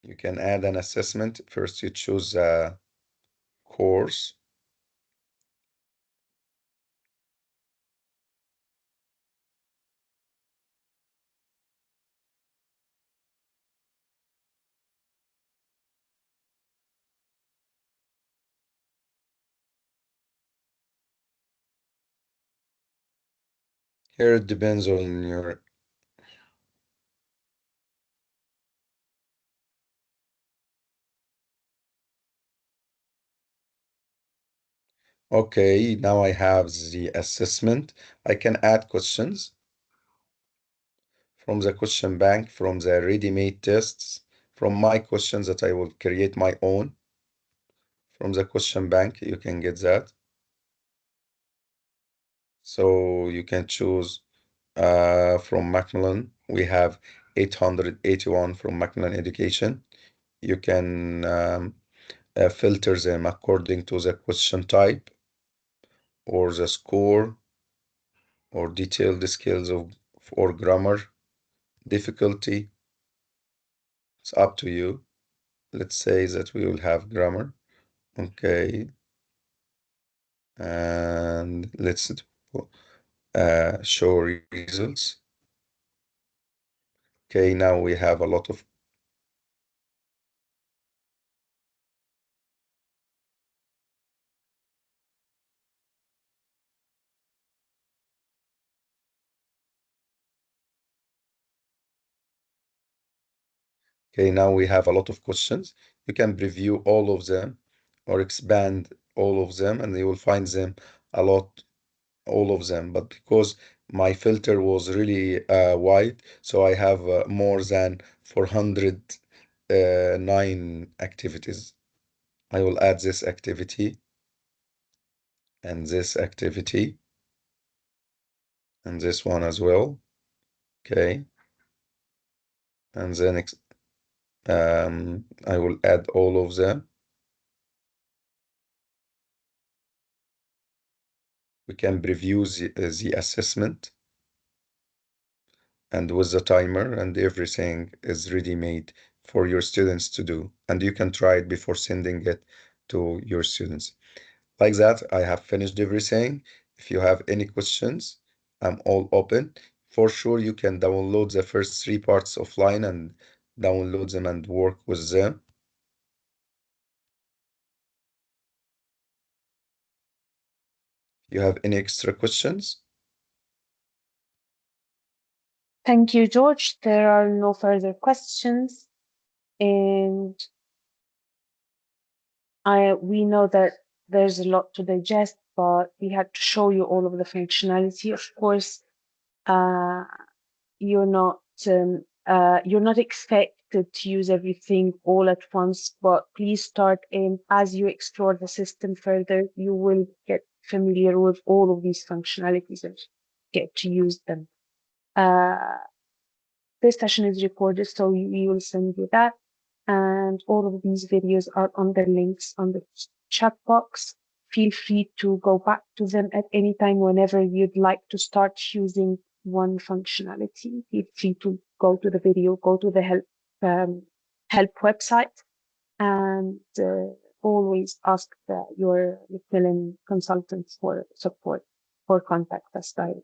You can add an assessment. First, you choose a course. Here it depends on your. Okay, now I have the assessment. I can add questions from the question bank, from the ready-made tests, from my questions that I will create my own. From the question bank, you can get that. So you can choose from Macmillan. We have 881 from Macmillan Education. You can filter them according to the question type or the score or detail the skills of or grammar difficulty. It's up to you. Let's say that we will have grammar. Okay, and let's show results. Okay, now we have a lot of. Okay, now we have a lot of questions. You can preview all of them or expand all of them, and you will find them a lot, all of them. But because my filter was really wide, so I have more than 409 activities. I will add this activity and this activity and this one as well. Okay, and then I will add all of them. We can preview the assessment, and with the timer and everything is ready-made for your students to do. And you can try it before sending it to your students. Like that, I have finished everything. If you have any questions, I'm all open. For sure, you can download the first three parts offline and download them and work with them. You have any extra questions? Thank you, George. There are no further questions. And we know that there's a lot to digest, but we had to show you all of the functionality. Of course, uh, you're not expected to use everything all at once, but please start in as you explore the system further, you will get familiar with all of these functionalities and get to use them. This session is recorded, so we will send you that. And all of these videos are on the links on the chat box. Feel free to go back to them at any time whenever you'd like to start using one functionality. Feel free to go to the video, go to the help website, and always ask your Macmillan consultant for support or contact us directly.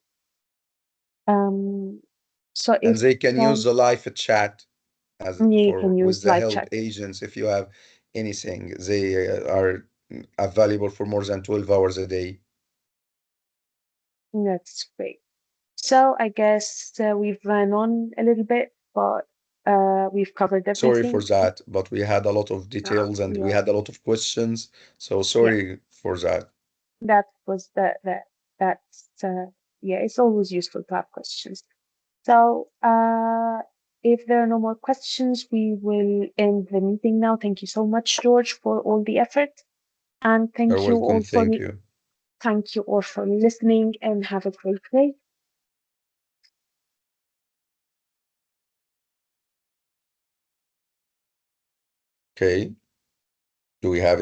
So And if they can use the live chat as you for can with use the live help chat. agents. If you have anything, they are available for more than 12 hours a day. That's great. So I guess we've run on a little bit, but we've covered Sorry for everything. that, but we had a lot of details and we Yeah, had a lot of questions. So yeah, sorry for that. that was that's yeah, it's always useful to have questions. So if there are no more questions, we will end the meeting now. Thank you so much, George, for all the effort, and You're welcome. Thank you. thank you all for listening, and have a great day. Okay. Do we have any?